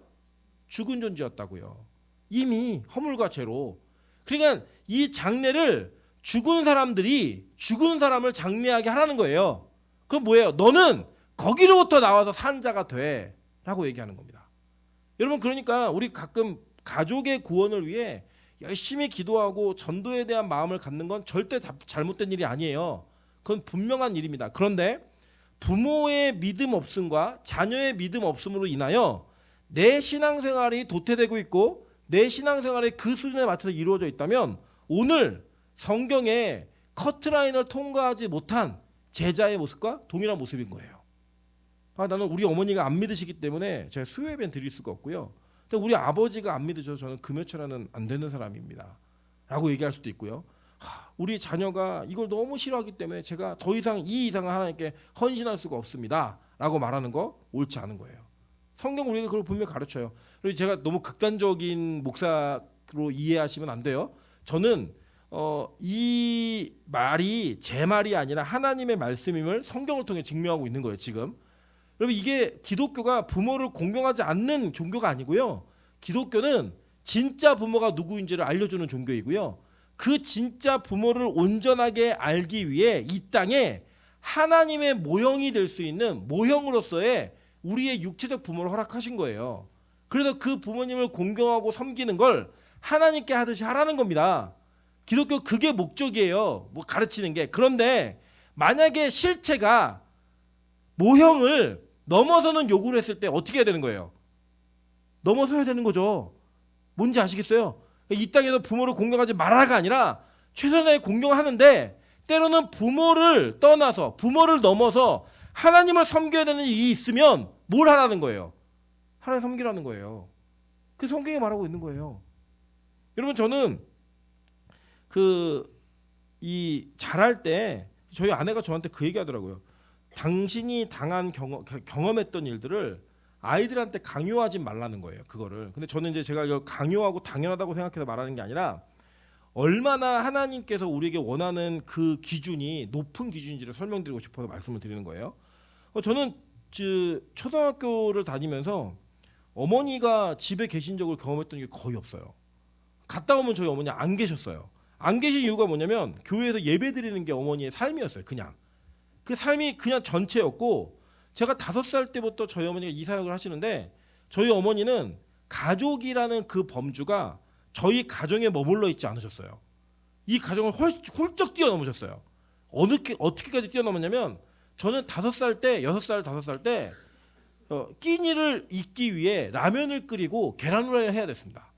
A: 죽은 존재였다고요. 이미 허물과 죄로. 그러니까 이 장례를 죽은 사람들이 죽은 사람을 장례하게 하라는 거예요. 그럼 뭐예요? 너는 거기로부터 나와서 산 자가 돼 라고 얘기하는 겁니다. 여러분 그러니까 우리 가끔 가족의 구원을 위해 열심히 기도하고 전도에 대한 마음을 갖는 건 절대 잘못된 일이 아니에요. 그건 분명한 일입니다. 그런데 부모의 믿음 없음과 자녀의 믿음 없음으로 인하여 내 신앙생활이 도태되고 있고 내 신앙생활이 그 수준에 맞춰서 이루어져 있다면 오늘 성경에 커트라인을 통과하지 못한 제자의 모습과 동일한 모습인 거예요. 나는 우리 어머니가 안 믿으시기 때문에 제가 수요예배는 드릴 수가 없고요. 우리 아버지가 안 믿으셔서 저는 금요철에는 안 되는 사람입니다. 라고 얘기할 수도 있고요. 우리 자녀가 이걸 너무 싫어하기 때문에 제가 더 이상 이 이상은 하나님께 헌신할 수가 없습니다 라고 말하는 거 옳지 않은 거예요. 성경 우리가 그걸 분명히 가르쳐요. 그리고 제가 너무 극단적인 목사로 이해하시면 안 돼요. 저는 이 말이 제 말이 아니라 하나님의 말씀임을 성경을 통해 증명하고 있는 거예요. 지금 여러분, 이게 기독교가 부모를 공경하지 않는 종교가 아니고요. 기독교는 진짜 부모가 누구인지를 알려주는 종교이고요. 그 진짜 부모를 온전하게 알기 위해 이 땅에 하나님의 모형이 될 수 있는 모형으로서의 우리의 육체적 부모를 허락하신 거예요. 그래서 그 부모님을 공경하고 섬기는 걸 하나님께 하듯이 하라는 겁니다. 기독교 그게 목적이에요. 뭐 가르치는 게. 그런데 만약에 실체가 모형을 넘어서는 요구를 했을 때 어떻게 해야 되는 거예요? 넘어서야 되는 거죠. 뭔지 아시겠어요? 이 땅에서 부모를 공경하지 말아라가 아니라 최선의 공경을 하는데, 때로는 부모를 떠나서 부모를 넘어서 하나님을 섬겨야 되는 일이 있으면 뭘 하라는 거예요? 하나님 섬기라는 거예요. 그 성경이 말하고 있는 거예요. 여러분, 저는 이 잘할 때 저희 아내가 저한테 그 얘기하더라고요. 당신이 당한 경험했던 일들을 아이들한테 강요하지 말라는 거예요. 그거를. 근데 저는 이제 제가 이걸 강요하고 당연하다고 생각해서 말하는 게 아니라, 얼마나 하나님께서 우리에게 원하는 그 기준이 높은 기준인지를 설명드리고 싶어서 말씀을 드리는 거예요. 저는 초등학교를 다니면서 어머니가 집에 계신 적을 경험했던 게 거의 없어요. 갔다 오면 저희 어머니 안 계셨어요. 안 계신 이유가 뭐냐면 교회에서 예배 드리는 게 어머니의 삶이었어요. 그냥 그 삶이 그냥 전체였고, 제가 5살 때부터 저희 어머니가 이 사역을 하시는데, 저희 어머니는 가족이라는 그 범주가 저희 가정에 머물러 있지 않으셨어요. 이 가정을 훌쩍 뛰어넘으셨어요. 어떻게까지 뛰어넘었냐면, 저는 5살 때, 6살, 5살 때 끼니를 잊기 위해 라면을 끓이고 계란 후라이를 해야 됐습니다.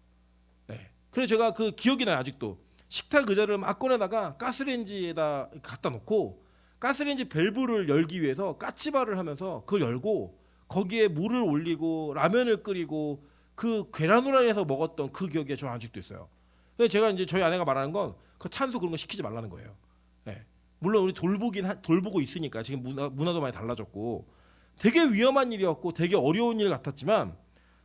A: 네. 그래서 제가 그 기억이 나요. 아직도 식탁 의자를 막 꺼내다가 가스레인지에다 갖다 놓고, 가스레인지 밸브를 열기 위해서 까치발을 하면서 그걸 열고 거기에 물을 올리고 라면을 끓이고 그 계란 후라이에서 먹었던 그 기억이 저는 아직도 있어요. 그래서 제가 이제 저희 아내가 말하는 건 그 찬수 그런 거 시키지 말라는 거예요. 네. 물론 우리 돌보고 있으니까 지금 문화도 많이 달라졌고 되게 위험한 일이었고 되게 어려운 일 같았지만,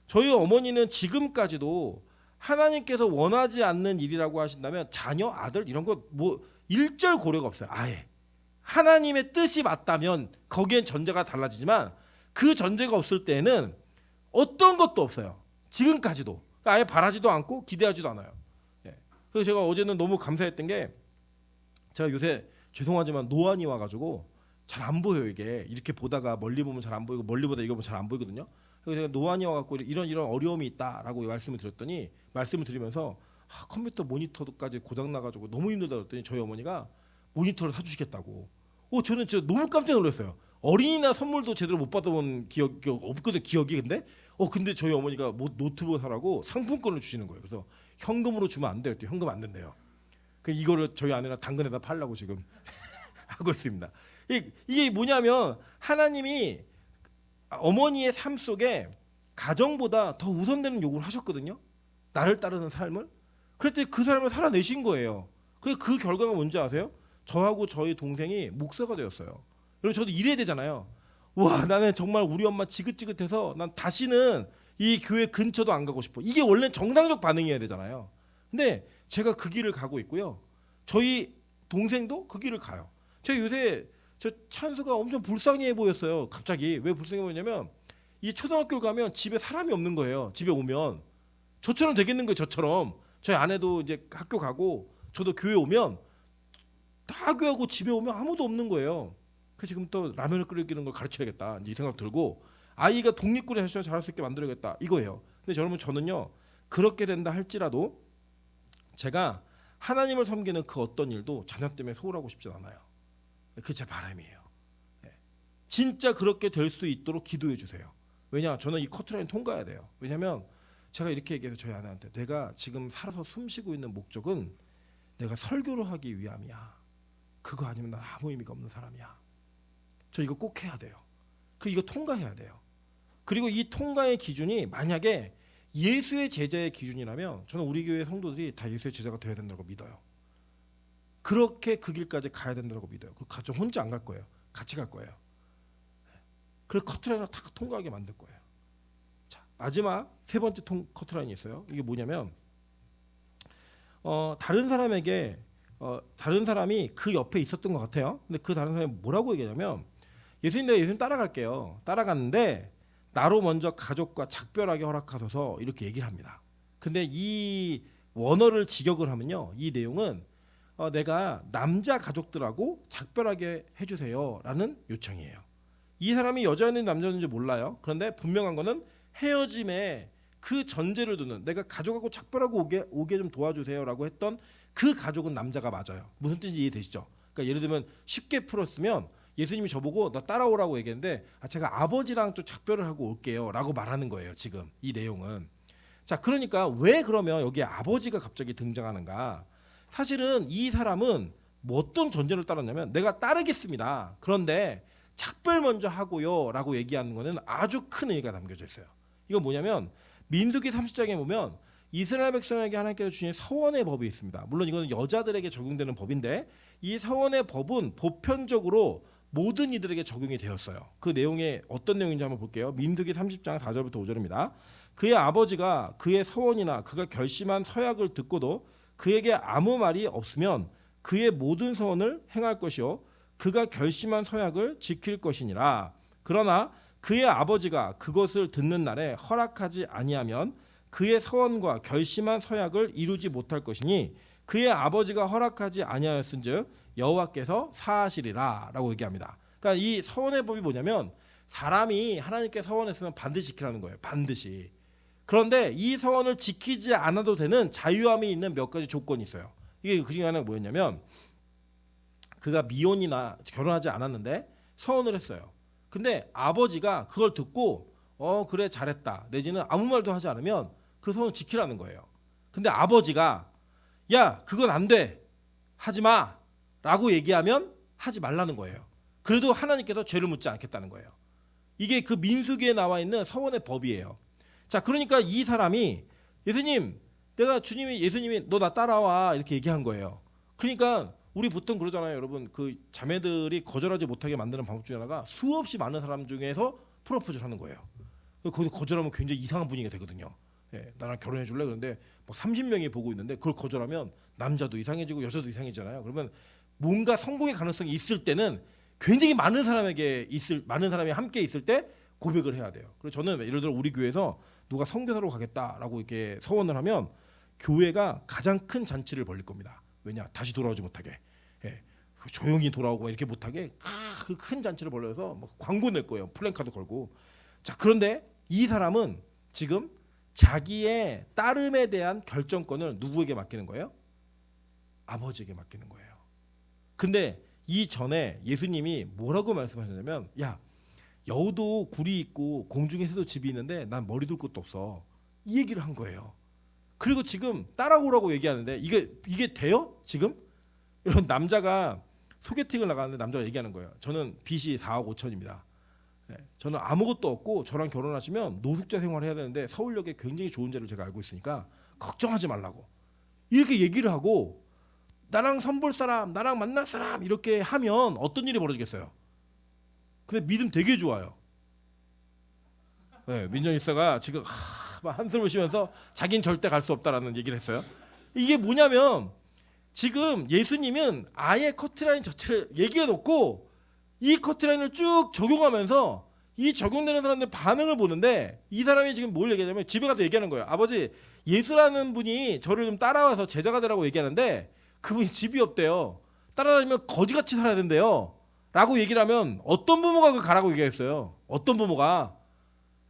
A: 저희 어머니는 지금까지도 하나님께서 원하지 않는 일이라고 하신다면 자녀, 아들 이런 거 뭐 일절 고려가 없어요. 아예. 하나님의 뜻이 맞다면 거기엔 전제가 달라지지만, 그 전제가 없을 때에는 어떤 것도 없어요. 지금까지도. 아예 바라지도 않고 기대하지도 않아요. 예. 그래서 제가 어제는 너무 감사했던 게, 제가 요새 죄송하지만 노안이 와가지고 잘 안 보여요. 이게 이렇게 보다가 멀리 보면 잘 안 보이고 멀리 보다 이거 보면 잘 안 보이거든요. 그래서 제가 노안이 와갖고 이런 어려움이 있다라고 말씀을 드렸더니, 말씀을 드리면서 컴퓨터 모니터까지 고장 나가지고 너무 힘들다 그랬더니 저희 어머니가 모니터를 사주시겠다고. 저는 진짜 너무 깜짝 놀랐어요. 어린이날 선물도 제대로 못 받아본 기억이 없거든, 기억이. 근데 저희 어머니가 노트북 사라고 상품권을 주시는 거예요. 그래서 현금으로 주면 안 돼요. 현금 안 된대요. 이거를 저희 아내랑 당근에다 팔려고 지금 하고 있습니다. 이게 뭐냐면, 하나님이 어머니의 삶 속에 가정보다 더 우선되는 요구를 하셨거든요. 나를 따르는 삶을. 그랬더니 그 삶을 살아내신 거예요. 그래서 그 결과가 뭔지 아세요? 저하고 저희 동생이 목사가 되었어요. 여러분, 저도 이래야 되잖아요. 와, 나는 정말 우리 엄마 지긋지긋해서 난 다시는 이 교회 근처도 안 가고 싶어. 이게 원래 정상적 반응이어야 되잖아요. 근데 제가 그 길을 가고 있고요. 저희 동생도 그 길을 가요. 제가 요새 저 찬수가 엄청 불쌍해 보였어요. 갑자기. 왜 불쌍해 보였냐면, 이 초등학교를 가면 집에 사람이 없는 거예요. 집에 오면 저처럼 되겠는 거예요. 저처럼. 저희 아내도 이제 학교 가고 저도 교회 오면 다 학교하고 집에 오면 아무도 없는 거예요. 그래서 지금 또 라면을 끓이는 걸 가르쳐야겠다 이 생각 들고, 아이가 독립군에 잘할 수 있게 만들어야겠다 이거예요. 근데 여러분, 저는요, 그렇게 된다 할지라도 제가 하나님을 섬기는 그 어떤 일도 자녀 때문에 소홀하고 싶지 않아요. 그게 제 바람이에요. 진짜 그렇게 될 수 있도록 기도해 주세요. 왜냐, 저는 이 커트라인 통과해야 돼요. 왜냐하면 제가 이렇게 얘기해서 저희 아내한테, 내가 지금 살아서 숨쉬고 있는 목적은 내가 설교를 하기 위함이야. 그거 아니면 난 아무 의미가 없는 사람이야. 저 이거 꼭 해야 돼요. 그리고 이거 통과해야 돼요. 그리고 이 통과의 기준이 만약에 예수의 제자의 기준이라면 저는 우리 교회 성도들이 다 예수의 제자가 되어야 된다고 믿어요. 그렇게 그 길까지 가야 된다고 믿어요. 저 혼자 안 갈 거예요. 같이 갈 거예요. 그래서 커트라인을 다 통과하게 만들 거예요. 자, 마지막 세 번째 커트라인이 있어요. 이게 뭐냐면 다른 사람에게 다른 사람이 그 옆에 있었던 것 같아요. 근데 그 다른 사람이 뭐라고 얘기하냐면 내가 예수님 따라갈게요. 따라갔는데 나로 먼저 가족과 작별하게 허락하소서 이렇게 얘기를 합니다. 근데 이 원어를 직역을 하면요, 이 내용은 내가 남자 가족들하고 작별하게 해주세요라는 요청이에요. 이 사람이 여자였는지 남자였는지 몰라요. 그런데 분명한 거는 헤어짐에 그 전제를 두는, 내가 가족하고 작별하고 오게 좀 도와주세요라고 했던 그 가족은 남자가 맞아요. 무슨 뜻인지 이해되시죠? 그러니까 예를 들면 쉽게 풀었으면 예수님이 저보고 너 따라오라고 얘기했는데 제가 아버지랑 좀 작별을 하고 올게요 라고 말하는 거예요. 지금 이 내용은. 자, 그러니까 왜 그러면 여기에 아버지가 갑자기 등장하는가? 사실은 이 사람은 뭐 어떤 전제를 따랐냐면 내가 따르겠습니다. 그런데 작별 먼저 하고요 라고 얘기하는 거는 아주 큰 의미가 담겨져 있어요. 이건 뭐냐면 민수기 30장에 보면 이스라엘 백성에게 하나님께서 주신 서원의 법이 있습니다. 물론 이거는 여자들에게 적용되는 법인데 이 서원의 법은 보편적으로 모든 이들에게 적용이 되었어요. 그 내용에 어떤 내용인지 한번 볼게요. 민수기 30장 4절부터 5절입니다. 그의 아버지가 그의 서원이나 그가 결심한 서약을 듣고도 그에게 아무 말이 없으면 그의 모든 서원을 행할 것이요 그가 결심한 서약을 지킬 것이니라. 그러나 그의 아버지가 그것을 듣는 날에 허락하지 아니하면 그의 서원과 결심한 서약을 이루지 못할 것이니 그의 아버지가 허락하지 아니하였은즉 여호와께서 사하시리라 라고 얘기합니다. 그러니까 이 서원의 법이 뭐냐면 사람이 하나님께 서원했으면 반드시 지키라는 거예요. 반드시. 그런데 이 서원을 지키지 않아도 되는 자유함이 있는 몇 가지 조건이 있어요. 이게 그 중에 하나가 뭐였냐면 그가 미혼이나 결혼하지 않았는데 서원을 했어요. 근데 아버지가 그걸 듣고 그래 잘했다 내지는 아무 말도 하지 않으면 그 서원을 지키라는 거예요. 근데 아버지가 야 그건 안 돼 하지마 라고 얘기하면 하지 말라는 거예요. 그래도 하나님께서 죄를 묻지 않겠다는 거예요. 이게 그 민수기에 나와 있는 서원의 법이에요. 자, 그러니까 이 사람이 예수님이 너 나 따라와 이렇게 얘기한 거예요. 그러니까 우리 보통 그러잖아요, 여러분. 그 자매들이 거절하지 못하게 만드는 방법 중에 하나가 수없이 많은 사람 중에서 프로포즈를 하는 거예요. 거기서 거절하면 굉장히 이상한 분위기가 되거든요. 예, 나랑 결혼해 줄래? 그런데 막 30명이 보고 있는데 그걸 거절하면 남자도 이상해지고 여자도 이상해지잖아요. 그러면 뭔가 성공의 가능성이 있을 때는 굉장히 많은 사람이 함께 있을 때 고백을 해야 돼요. 그래서 저는 예를 들어 우리 교회에서 누가 선교사로 가겠다라고 이렇게 서원을 하면 교회가 가장 큰 잔치를 벌릴 겁니다. 왜냐? 다시 돌아오지 못하게. 예, 조용히 돌아오고 이렇게 못하게 그 큰 잔치를 벌려서 뭐 광고 낼 거예요. 플랜카드 걸고. 자, 그런데 이 사람은 지금 자기의 따름에 대한 결정권을 누구에게 맡기는 거예요? 아버지에게 맡기는 거예요. 근데 이전에 예수님이 뭐라고 말씀하셨냐면 야 여우도 굴이 있고 공중에 새도 집이 있는데 난 머리 둘 곳도 없어. 이 얘기를 한 거예요. 그리고 지금 따라오라고 얘기하는데 이게 돼요? 지금? 이런 남자가 소개팅을 나가는데 남자가 얘기하는 거예요. 저는 빚이 4억 5천입니다. 저는 아무것도 없고 저랑 결혼하시면 노숙자 생활을 해야 되는데 서울역에 굉장히 좋은 데를 제가 알고 있으니까 걱정하지 말라고. 이렇게 얘기를 하고 나랑 선볼 사람, 나랑 만날 사람 이렇게 하면 어떤 일이 벌어지겠어요? 근데 믿음 되게 좋아요. 네, 민정일사가 지금 막 한숨을 쉬면서 자기는 절대 갈 수 없다라는 얘기를 했어요. 이게 뭐냐면 지금 예수님은 아예 커트라인 자체를 얘기해 놓고 이 커트라인을 쭉 적용하면서 이 적용되는 사람들 반응을 보는데 이 사람이 지금 뭘 얘기하냐면 집에 가서 얘기하는 거예요. 아버지 예수라는 분이 저를 좀 따라와서 제자가 되라고 얘기하는데 그분이 집이 없대요. 따라다니면 거지같이 살아야 된대요. 라고 얘기를 하면 어떤 부모가 그 가라고 얘기했어요. 어떤 부모가.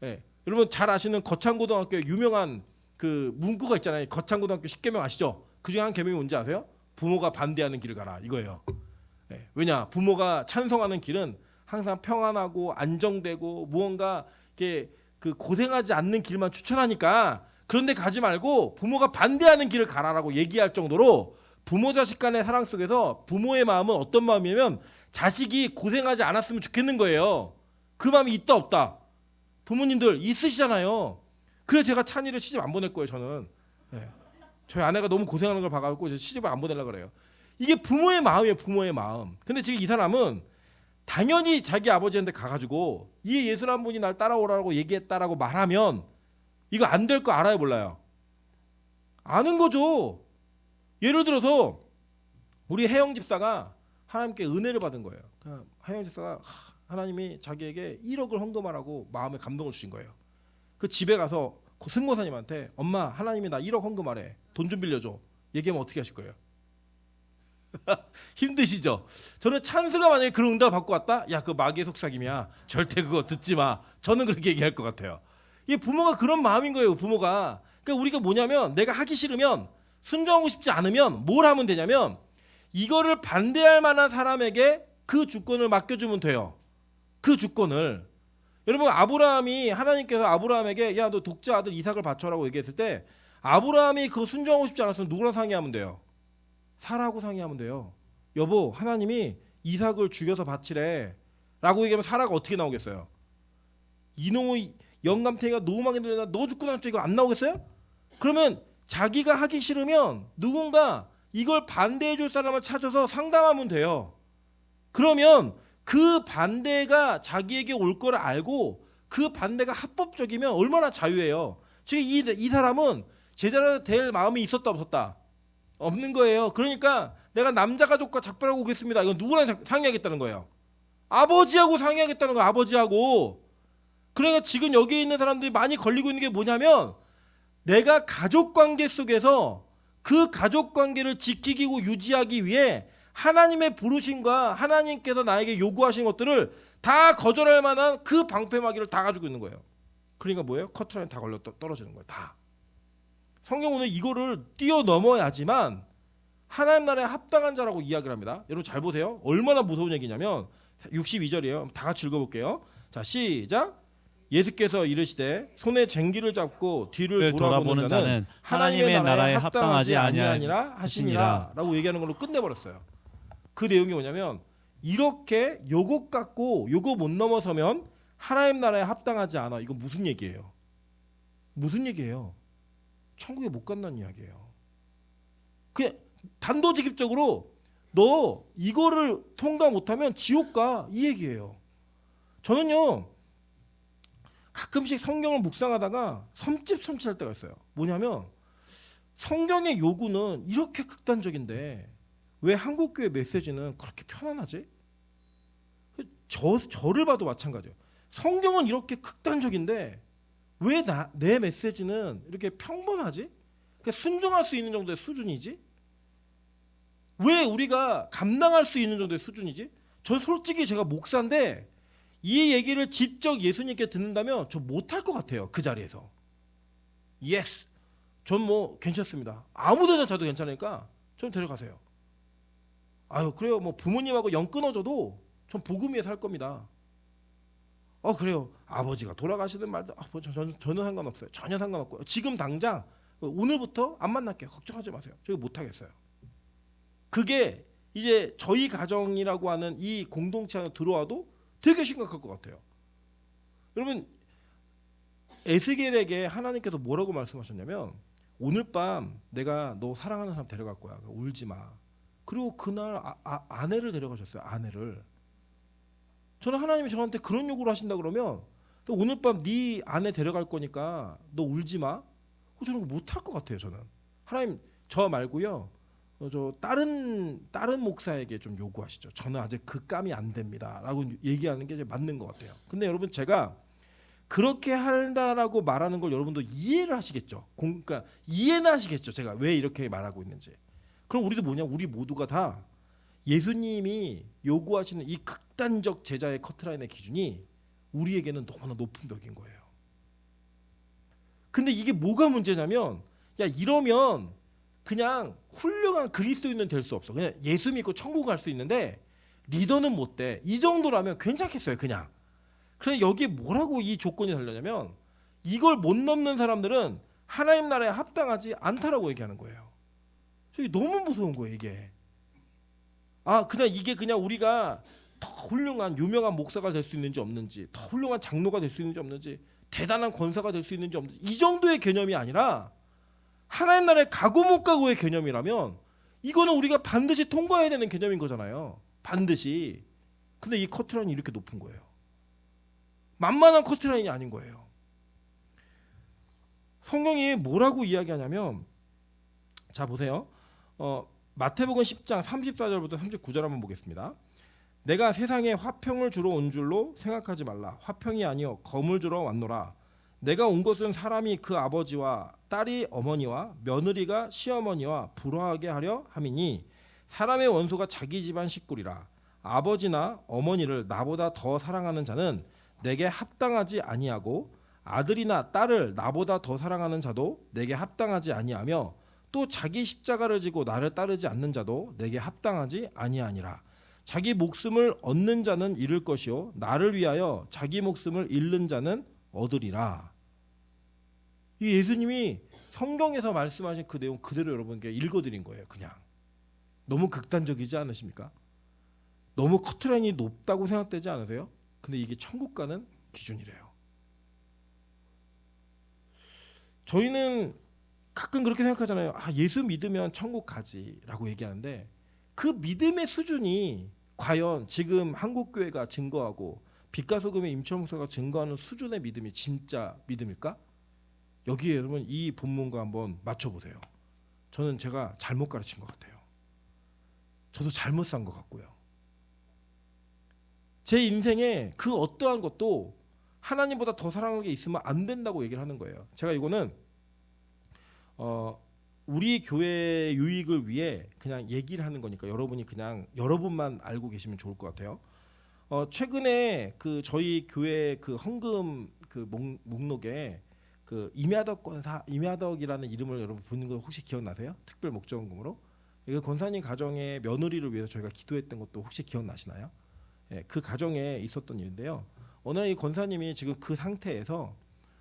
A: 예. 여러분 잘 아시는 거창고등학교에 유명한 그 문구가 있잖아요. 거창고등학교 10계명 아시죠? 그중에 한 계명이 뭔지 아세요? 부모가 반대하는 길을 가라 이거예요. 예. 왜냐? 부모가 찬성하는 길은 항상 평안하고 안정되고 무언가 이렇게 그 고생하지 않는 길만 추천하니까 그런데 가지 말고 부모가 반대하는 길을 가라라고 얘기할 정도로 부모 자식 간의 사랑 속에서 부모의 마음은 어떤 마음이냐면 자식이 고생하지 않았으면 좋겠는 거예요. 그 마음이 있다 없다. 부모님들 있으시잖아요. 그래서 제가 찬이를 시집 안 보낼 거예요. 저는 저희 아내가 너무 고생하는 걸 봐가지고 시집을 안 보내려고 그래요. 이게 부모의 마음이에요. 부모의 마음. 근데 지금 이 사람은 당연히 자기 아버지한테 가가지고 이 예수라는 분이 날 따라오라고 얘기했다라고 말하면 이거 안 될 거 알아요, 몰라요? 아는 거죠. 예를 들어서 우리 혜영 집사가 하나님께 은혜를 받은 거예요. 그러니까 혜영 집사가 하나님이 자기에게 1억을 헌금하라고 마음에 감동을 주신 거예요. 그 집에 가서 그 승모사님한테 엄마 하나님이 나 1억 헌금하래. 돈 좀 빌려줘. 얘기하면 어떻게 하실 거예요? 힘드시죠? 저는 찬스가 만약에 그런 응답을 받고 왔다? 야, 그거 마귀의 속삭임이야. 절대 그거 듣지 마. 저는 그렇게 얘기할 것 같아요. 이게 부모가 그런 마음인 거예요. 부모가. 그러니까 우리가 뭐냐면 내가 하기 싫으면 순종하고 싶지 않으면 뭘 하면 되냐면 이거를 반대할 만한 사람에게 그 주권을 맡겨주면 돼요. 그 주권을. 여러분 아브라함이 하나님께서 아브라함에게 야, 너 독자 아들 이삭을 바쳐라고 얘기했을 때 아브라함이 그거 순종하고 싶지 않았으면 누구랑 상의하면 돼요? 사라하고 상의하면 돼요. 여보, 하나님이 이삭을 죽여서 바치래 라고 얘기하면 사라가 어떻게 나오겠어요? 이놈의 영감탱이가 노망이 들려나 너 죽고 나서 이거 안 나오겠어요? 그러면 자기가 하기 싫으면 누군가 이걸 반대해 줄 사람을 찾아서 상담하면 돼요. 그러면 그 반대가 자기에게 올 거를 알고 그 반대가 합법적이면 얼마나 자유해요. 지금 이 사람은 제자가 될 마음이 있었다 없었다? 없는 거예요. 그러니까 내가 남자 가족과 작별하고 오겠습니다. 이건 누구랑 상의하겠다는 거예요? 아버지하고 상의하겠다는 거예요. 아버지하고. 그러니까 지금 여기 있는 사람들이 많이 걸리고 있는 게 뭐냐면 내가 가족관계 속에서 그 가족관계를 지키고 유지하기 위해 하나님의 부르심과 하나님께서 나에게 요구하신 것들을 다 거절할 만한 그 방패막이를 다 가지고 있는 거예요. 그러니까 뭐예요? 커트라인 다 걸려 떨어지는 거예요. 다. 성경은 이거를 뛰어넘어야지만 하나님 나라에 합당한 자라고 이야기를 합니다. 여러분 잘 보세요. 얼마나 무서운 얘기냐면 62절이에요. 다 같이 읽어볼게요. 자, 시작. 예수께서 이르시되 손에 쟁기를 잡고 뒤를 돌아보는 자는 하나님의 나라에 합당하지 아니하니라 하시니라 라고 얘기하는 걸로 끝내버렸어요. 그 내용이 뭐냐면 이렇게 요것 갖고 요거 못 넘어서면 하나님 나라에 합당하지 않아. 이거 무슨 얘기예요? 무슨 얘기예요? 천국에 못 간다는 이야기예요. 그냥 단도직입적으로 너 이거를 통과 못하면 지옥 가, 이 얘기예요. 저는요 가끔씩 성경을 묵상하다가 섬찟할 때가 있어요. 뭐냐면 성경의 요구는 이렇게 극단적인데 왜 한국교회 메시지는 그렇게 편안하지? 저를 봐도 마찬가지예요. 성경은 이렇게 극단적인데 왜 내 메시지는 이렇게 평범하지? 그러니까 순종할 수 있는 정도의 수준이지? 왜 우리가 감당할 수 있는 정도의 수준이지? 전 솔직히 제가 목사인데 이 얘기를 직접 예수님께 듣는다면 저 못할 것 같아요. 그 자리에서. 예스. 전 뭐 괜찮습니다. 아무데나 자도 괜찮으니까 좀 데려가세요. 아유 그래요. 뭐 부모님하고 영 끊어져도 전 복음 위에 살 겁니다. 그래요. 아버지가 돌아가시든 말든 저는 상관없어요. 전혀 상관없고요. 지금 당장 오늘부터 안 만날게요. 걱정하지 마세요. 저희 못하겠어요. 그게 이제 저희 가정이라고 하는 이 공동체 안에 들어와도 되게 심각할 것 같아요. 여러분 에스겔에게 하나님께서 뭐라고 말씀하셨냐면 오늘 밤 내가 너 사랑하는 사람 데려갈 거야. 울지 마. 그리고 그날 아내를 데려가셨어요. 아내를. 저는 하나님이 저한테 그런 요구를 하신다 그러면 너 오늘 밤 네 아내 데려갈 거니까 너 울지 마. 저는 못할 것 같아요. 저는 하나님 저 말고요. 저 다른 목사에게 좀 요구하시죠. 저는 아직 그 감이 안 됩니다라고 얘기하는 게 이제 맞는 것 같아요. 근데 여러분 제가 그렇게 한다라고 말하는 걸 여러분도 이해를 하시겠죠. 그러니까 이해는 하시겠죠. 제가 왜 이렇게 말하고 있는지. 그럼 우리도 뭐냐? 우리 모두가 다 예수님이 요구하시는 이 극단적 제자의 커트라인의 기준이 우리에게는 너무나 높은 벽인 거예요. 근데 이게 뭐가 문제냐면 야 이러면 그냥 훌륭한 그리스도인은 될 수 없어. 그냥 예수 믿고 천국 갈 수 있는데 리더는 못 돼. 이 정도라면 괜찮겠어요. 그냥. 그래서 여기에 뭐라고 이 조건이 달려냐면 이걸 못 넘는 사람들은 하나님 나라에 합당하지 않다라고 얘기하는 거예요. 저기 너무 무서운 거예요. 이게. 그냥 이게 그냥 우리가 더 훌륭한 유명한 목사가 될 수 있는지 없는지 더 훌륭한 장로가 될 수 있는지 없는지 대단한 권사가 될 수 있는지 없는지 이 정도의 개념이 아니라 하나님 나라의 가고 못 가고의 개념이라면 이거는 우리가 반드시 통과해야 되는 개념인 거잖아요. 반드시. 근데 이 커트라인이 이렇게 높은 거예요. 만만한 커트라인이 아닌 거예요. 성경이 뭐라고 이야기하냐면 자 보세요. 마태복음 10장 34절부터 39절 한번 보겠습니다. 내가 세상에 화평을 주러 온 줄로 생각하지 말라. 화평이 아니요 검을 주러 왔노라. 내가 온 것은 사람이 그 아버지와 딸이 어머니와 며느리가 시어머니와 불화하게 하려 함이니 사람의 원수가 자기 집안 식구리라. 아버지나 어머니를 나보다 더 사랑하는 자는 내게 합당하지 아니하고 아들이나 딸을 나보다 더 사랑하는 자도 내게 합당하지 아니하며 또 자기 십자가를 지고 나를 따르지 않는 자도 내게 합당하지 아니하니라. 자기 목숨을 얻는 자는 잃을 것이요 나를 위하여 자기 목숨을 잃는 자는 얻으리라. 이 예수님이 성경에서 말씀하신 그 내용 그대로 여러분께 읽어드린 거예요. 그냥 너무 극단적이지 않으십니까? 너무 커트라인이 높다고 생각되지 않으세요? 근데 이게 천국 가는 기준이래요. 저희는 가끔 그렇게 생각하잖아요. 예수 믿으면 천국 가지라고 얘기하는데 그 믿음의 수준이 과연 지금 한국교회가 증거하고 빛과 소금의 임철 목사가 증거하는 수준의 믿음이 진짜 믿음일까? 여기에 여러분 이 본문과 한번 맞춰보세요. 저는 제가 잘못 가르친 것 같아요. 저도 잘못 산 것 같고요. 제 인생에 그 어떠한 것도 하나님보다 더 사랑하는 게 있으면 안 된다고 얘기를 하는 거예요. 제가 이거는 우리 교회 유익을 위해 그냥 얘기를 하는 거니까 여러분이 그냥 여러분만 알고 계시면 좋을 것 같아요. 최근에 그 저희 교회 그 헌금 그 목록에 그 임야덕 권사 임야덕이라는 이름을 여러분 보는 거 혹시 기억나세요? 특별 목적원금으로 그 권사님 가정의 며느리를 위해서 저희가 기도했던 것도 혹시 기억나시나요? 예, 그 가정에 있었던 일인데요. 어느 날 이 권사님이 지금 그 상태에서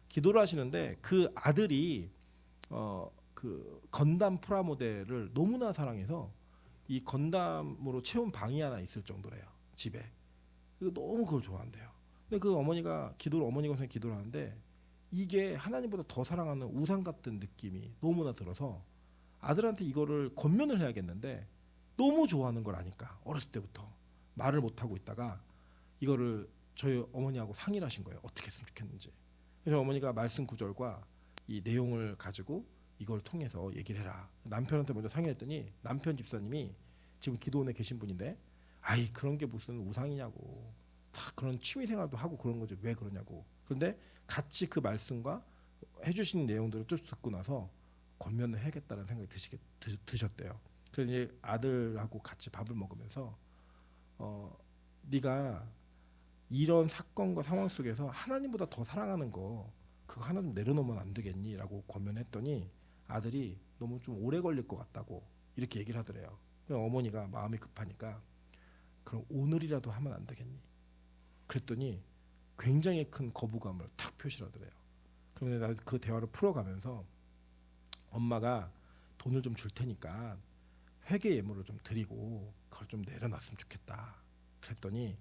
A: 기도를 하시는데 그 아들이 그 건담 프라모델을 너무나 사랑해서 이 건담으로 채운 방이 하나 있을 정도래요. 집에. 너무 그걸 좋아한대요. 근데 그 어머니가 기도를 하는데 이게 하나님보다 더 사랑하는 우상 같은 느낌이 너무나 들어서 아들한테 이거를 권면을 해야겠는데 너무 좋아하는 걸 아니까 어렸을 때부터 말을 못 하고 있다가 이거를 저희 어머니하고 상의를 하신 거예요. 어떻게 했으면 좋겠는지. 그래서 어머니가 말씀 구절과 이 내용을 가지고 이걸 통해서 얘기를 해라. 남편한테 먼저 상의를 했더니 남편 집사님이 지금 기도원에 계신 분인데 아이 그런 게 무슨 우상이냐고. 다 그런 취미생활도 하고 그런 거지 왜 그러냐고. 그런데 같이 그 말씀과 해주신 내용들을 쭉 듣고 나서 권면을 해야겠다는 생각이 드셨대요. 그래서 이제 아들하고 같이 밥을 먹으면서 네가 이런 사건과 상황 속에서 하나님보다 더 사랑하는 거 그거 하나 좀 내려놓으면 안 되겠니라고 권면했더니 아들이 너무 좀 오래 걸릴 것 같다고 이렇게 얘기를 하더래요. 어머니가 마음이 급하니까 그럼 오늘이라도 하면 안 되겠니? 그랬더니 굉장히 큰 거부감을 탁 표시하더래요. 그러면 그 대화를 풀어가면서 엄마가 돈을 좀 줄 테니까 회계 예물을 좀 드리고 그걸 좀 내려놨으면 좋겠다. 그랬더니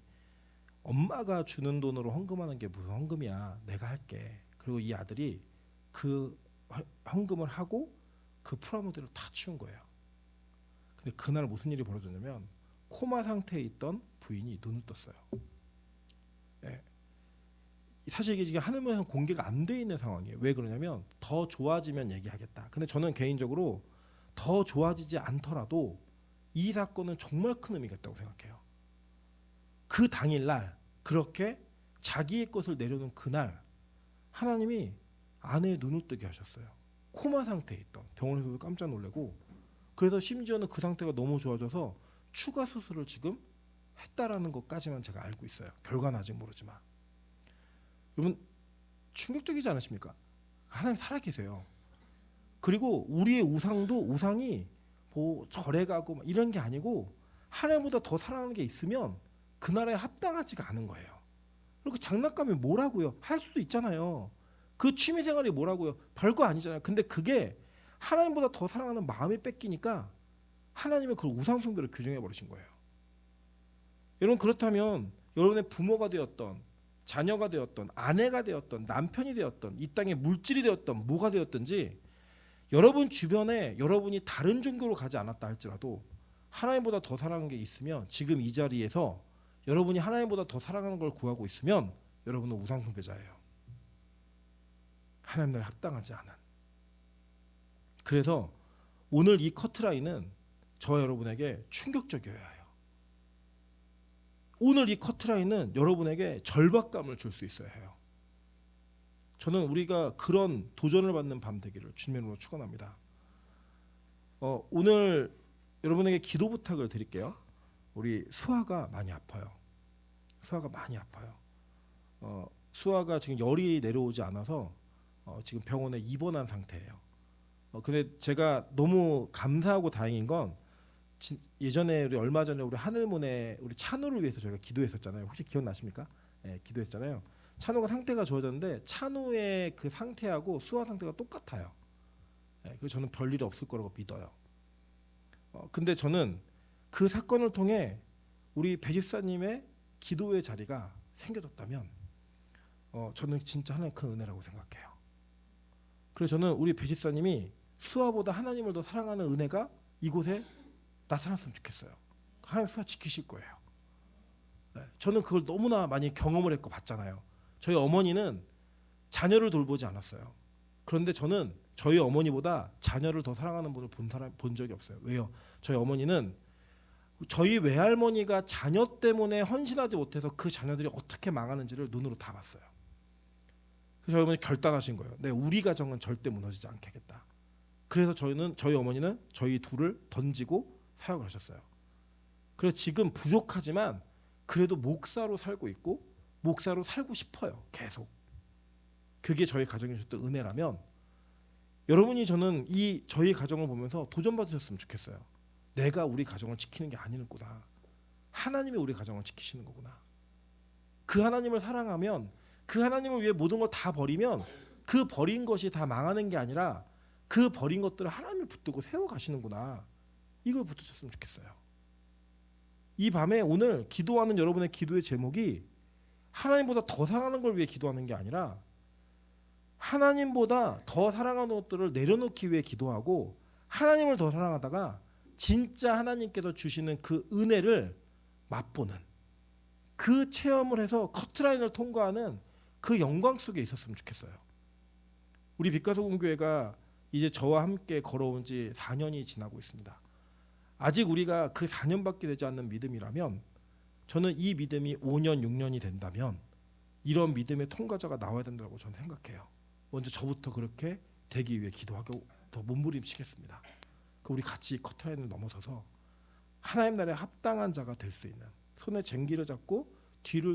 A: 엄마가 주는 돈으로 헌금하는 게 무슨 헌금이야. 내가 할게. 그리고 이 아들이 그 헌금을 하고 그 프라모델을 다 치운 거예요. 근데 그날 무슨 일이 벌어졌냐면 코마 상태에 있던 부인이 눈을 떴어요. 예. 사실 이게 지금 하늘문에서 공개가 안 돼 있는 상황이에요. 왜 그러냐면 더 좋아지면 얘기하겠다. 근데 저는 개인적으로 더 좋아지지 않더라도 이 사건은 정말 큰 의미가 있다고 생각해요. 그 당일날 그렇게 자기의 것을 내려놓은 그날 하나님이 아내의 눈을 뜨게 하셨어요. 코마 상태에 있던 병원에서도 깜짝 놀래고 그래서 심지어는 그 상태가 너무 좋아져서 추가 수술을 지금 했다라는 것까지만 제가 알고 있어요. 결과는 아직 모르지만 여러분 충격적이지 않으십니까? 하나님 살아계세요. 그리고 우리의 우상이 뭐 절에 가고 막 이런 게 아니고 하나님보다 더 사랑하는 게 있으면 그 나라에 합당하지가 않은 거예요. 그리고 장난감이 뭐라고요? 할 수도 있잖아요. 그 취미생활이 뭐라고요? 별거 아니잖아요. 근데 그게 하나님보다 더 사랑하는 마음이 뺏기니까 하나님의 그 우상 숭배를 규정해 버리신 거예요. 여러분 그렇다면 여러분의 부모가 되었던 자녀가 되었던 아내가 되었던 남편이 되었던 이 땅의 물질이 되었던 뭐가 되었든지 여러분 주변에 여러분이 다른 종교로 가지 않았다 할지라도 하나님보다 더 사랑하는 게 있으면 지금 이 자리에서 여러분이 하나님보다 더 사랑하는 걸 구하고 있으면 여러분은 우상 숭배자예요. 하나님 나라에 합당하지 않은. 그래서 오늘 이 커트라인은 저와 여러분에게 충격적이어야 해요. 오늘 이 커트라인은 여러분에게 절박감을 줄 수 있어야 해요. 저는 우리가 그런 도전을 받는 밤 되기를 주님으로 축원합니다. 오늘 여러분에게 기도 부탁을 드릴게요. 우리 수아가 많이 아파요. 수아가 많이 아파요. 수아가 지금 열이 내려오지 않아서 지금 병원에 입원한 상태예요. 근데 제가 너무 감사하고 다행인 건 예전에 우리 얼마 전에 우리 하늘문에 우리 찬우를 위해서 저희가 기도했었잖아요. 혹시 기억나십니까? 네, 기도했잖아요. 찬우가 상태가 좋아졌는데 찬우의 그 상태하고 수아 상태가 똑같아요. 네, 그래서 저는 별일 없을 거라고 믿어요. 근데 저는 그 사건을 통해 우리 배 집사님의 기도의 자리가 생겨졌다면 저는 진짜 하나님의 큰 은혜라고 생각해요. 그래서 저는 우리 배 집사님이 수아보다 하나님을 더 사랑하는 은혜가 이곳에 나타났으면 좋겠어요. 하나님 수아 지키실 거예요. 네, 저는 그걸 너무나 많이 경험을 했고 봤잖아요. 저희 어머니는 자녀를 돌보지 않았어요. 그런데 저는 저희 어머니보다 자녀를 더 사랑하는 분을 본 적이 없어요. 왜요? 저희 어머니는 저희 외할머니가 자녀 때문에 헌신하지 못해서 그 자녀들이 어떻게 망하는지를 눈으로 다 봤어요. 그래서 저희 어머니 결단하신 거예요. 네, 우리 가정은 절대 무너지지 않겠다. 그래서 저희 어머니는 저희 둘을 던지고 사역을 하셨어요. 그래서 지금 부족하지만 그래도 목사로 살고 있고 목사로 살고 싶어요. 계속. 그게 저희 가정에 주셨던 은혜라면 여러분이 저는 이 저희 가정을 보면서 도전받으셨으면 좋겠어요. 내가 우리 가정을 지키는 게 아니구나. 하나님이 우리 가정을 지키시는 거구나. 그 하나님을 사랑하면 그 하나님을 위해 모든 걸 다 버리면 그 버린 것이 다 망하는 게 아니라 그 버린 것들을 하나님을 붙들고 세워가시는구나. 이걸 붙으셨으면 좋겠어요. 이 밤에 오늘 기도하는 여러분의 기도의 제목이 하나님보다 더 사랑하는 걸 위해 기도하는 게 아니라 하나님보다 더 사랑하는 것들을 내려놓기 위해 기도하고 하나님을 더 사랑하다가 진짜 하나님께서 주시는 그 은혜를 맛보는 그 체험을 해서 커트라인을 통과하는 그 영광 속에 있었으면 좋겠어요. 우리 빛과소금교회가 이제 저와 함께 걸어온 지 4년이 지나고 있습니다. 아직 우리가 그 4년밖에 되지 않는 믿음이라면 저는 이 믿음이 5년, 6년이 된다면 이런 믿음의 통과자가 나와야 된다고 저는 생각해요. 먼저 저부터 그렇게 되기 위해 기도하고 더 몸부림치겠습니다. 우리 같이 커트라인을 넘어서서 하나님 나라에 합당한 자가 될 수 있는 손에 쟁기를 잡고 뒤를